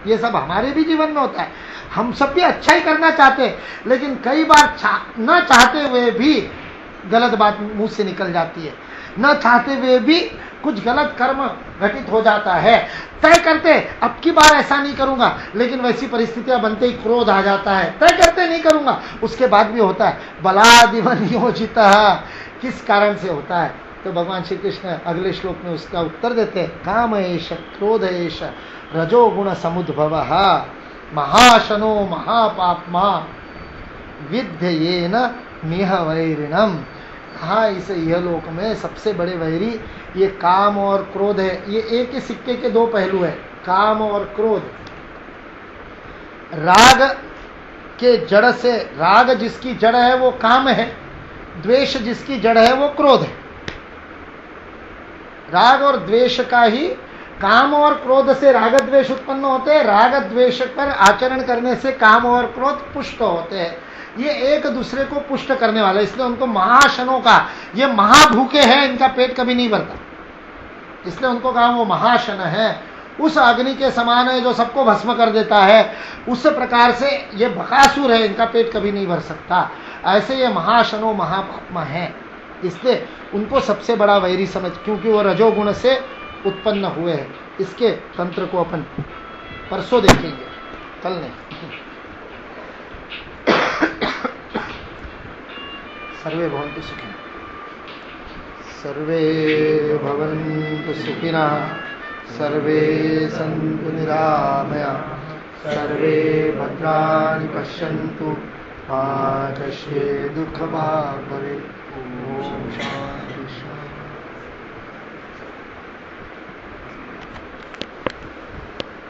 ये सब हमारे भी जीवन में होता है। हम सब भी अच्छा ही करना चाहते हैं लेकिन कई बार न चाहते हुए भी गलत बात मुंह से निकल जाती है, न चाहते हुए भी कुछ गलत कर्म घटित हो जाता है। तय करते अब की बार ऐसा नहीं करूंगा, लेकिन वैसी परिस्थितियां बनते ही क्रोध आ जाता है, तय करते नहीं करूंगा, उसके बाद भी होता है। बलादिव नियोजित किस कारण से होता है? तो भगवान श्री कृष्ण अगले श्लोक में उसका उत्तर देते हैं, काम एष क्रोध एष रजोगुण समुद्भव महाशनो महापाप्मा विद्येन मिह वैरिणम। हाँ, इस यहलोक में सबसे बड़े वैरी ये काम और क्रोध है। ये एक ही सिक्के के दो पहलू है, काम और क्रोध। राग के जड़ से, राग जिसकी जड़ है वो काम है, द्वेष जिसकी जड़ है वो क्रोध है। राग और द्वेष का ही, काम और क्रोध से राग द्वेष उत्पन्न होते हैं, राग द्वेष पर आचरण करने से काम और क्रोध पुष्ट होते हैं। ये एक दूसरे को पुष्ट करने वाले, इसलिए उनको महाशनों का, ये महाभूखे हैं, इनका पेट कभी नहीं भरता, इसलिए उनको कहा वो महाशन है। उस अग्नि के समान है जो सबको भस्म कर देता है, उस प्रकार से ये बकासुर है, इनका पेट कभी नहीं भर सकता। ऐसे ये महाशनो महापात्मा है, इसलिए उनको सबसे बड़ा वैरी समझ, क्योंकि वो रजोगुण से उत्पन्न हुए हैं। इसके तंत्र को अपन परसों देखेंगे, कल नहीं। सर्वे भवन्तु सुखिनः, सर्वे भवन्तु सुखिनः, सर्वे सन्तु निरामयाः, सर्वे भद्राणि पश्यन्तु मा कश्चित् दुःखभाग् भवेत्। ओम शांति।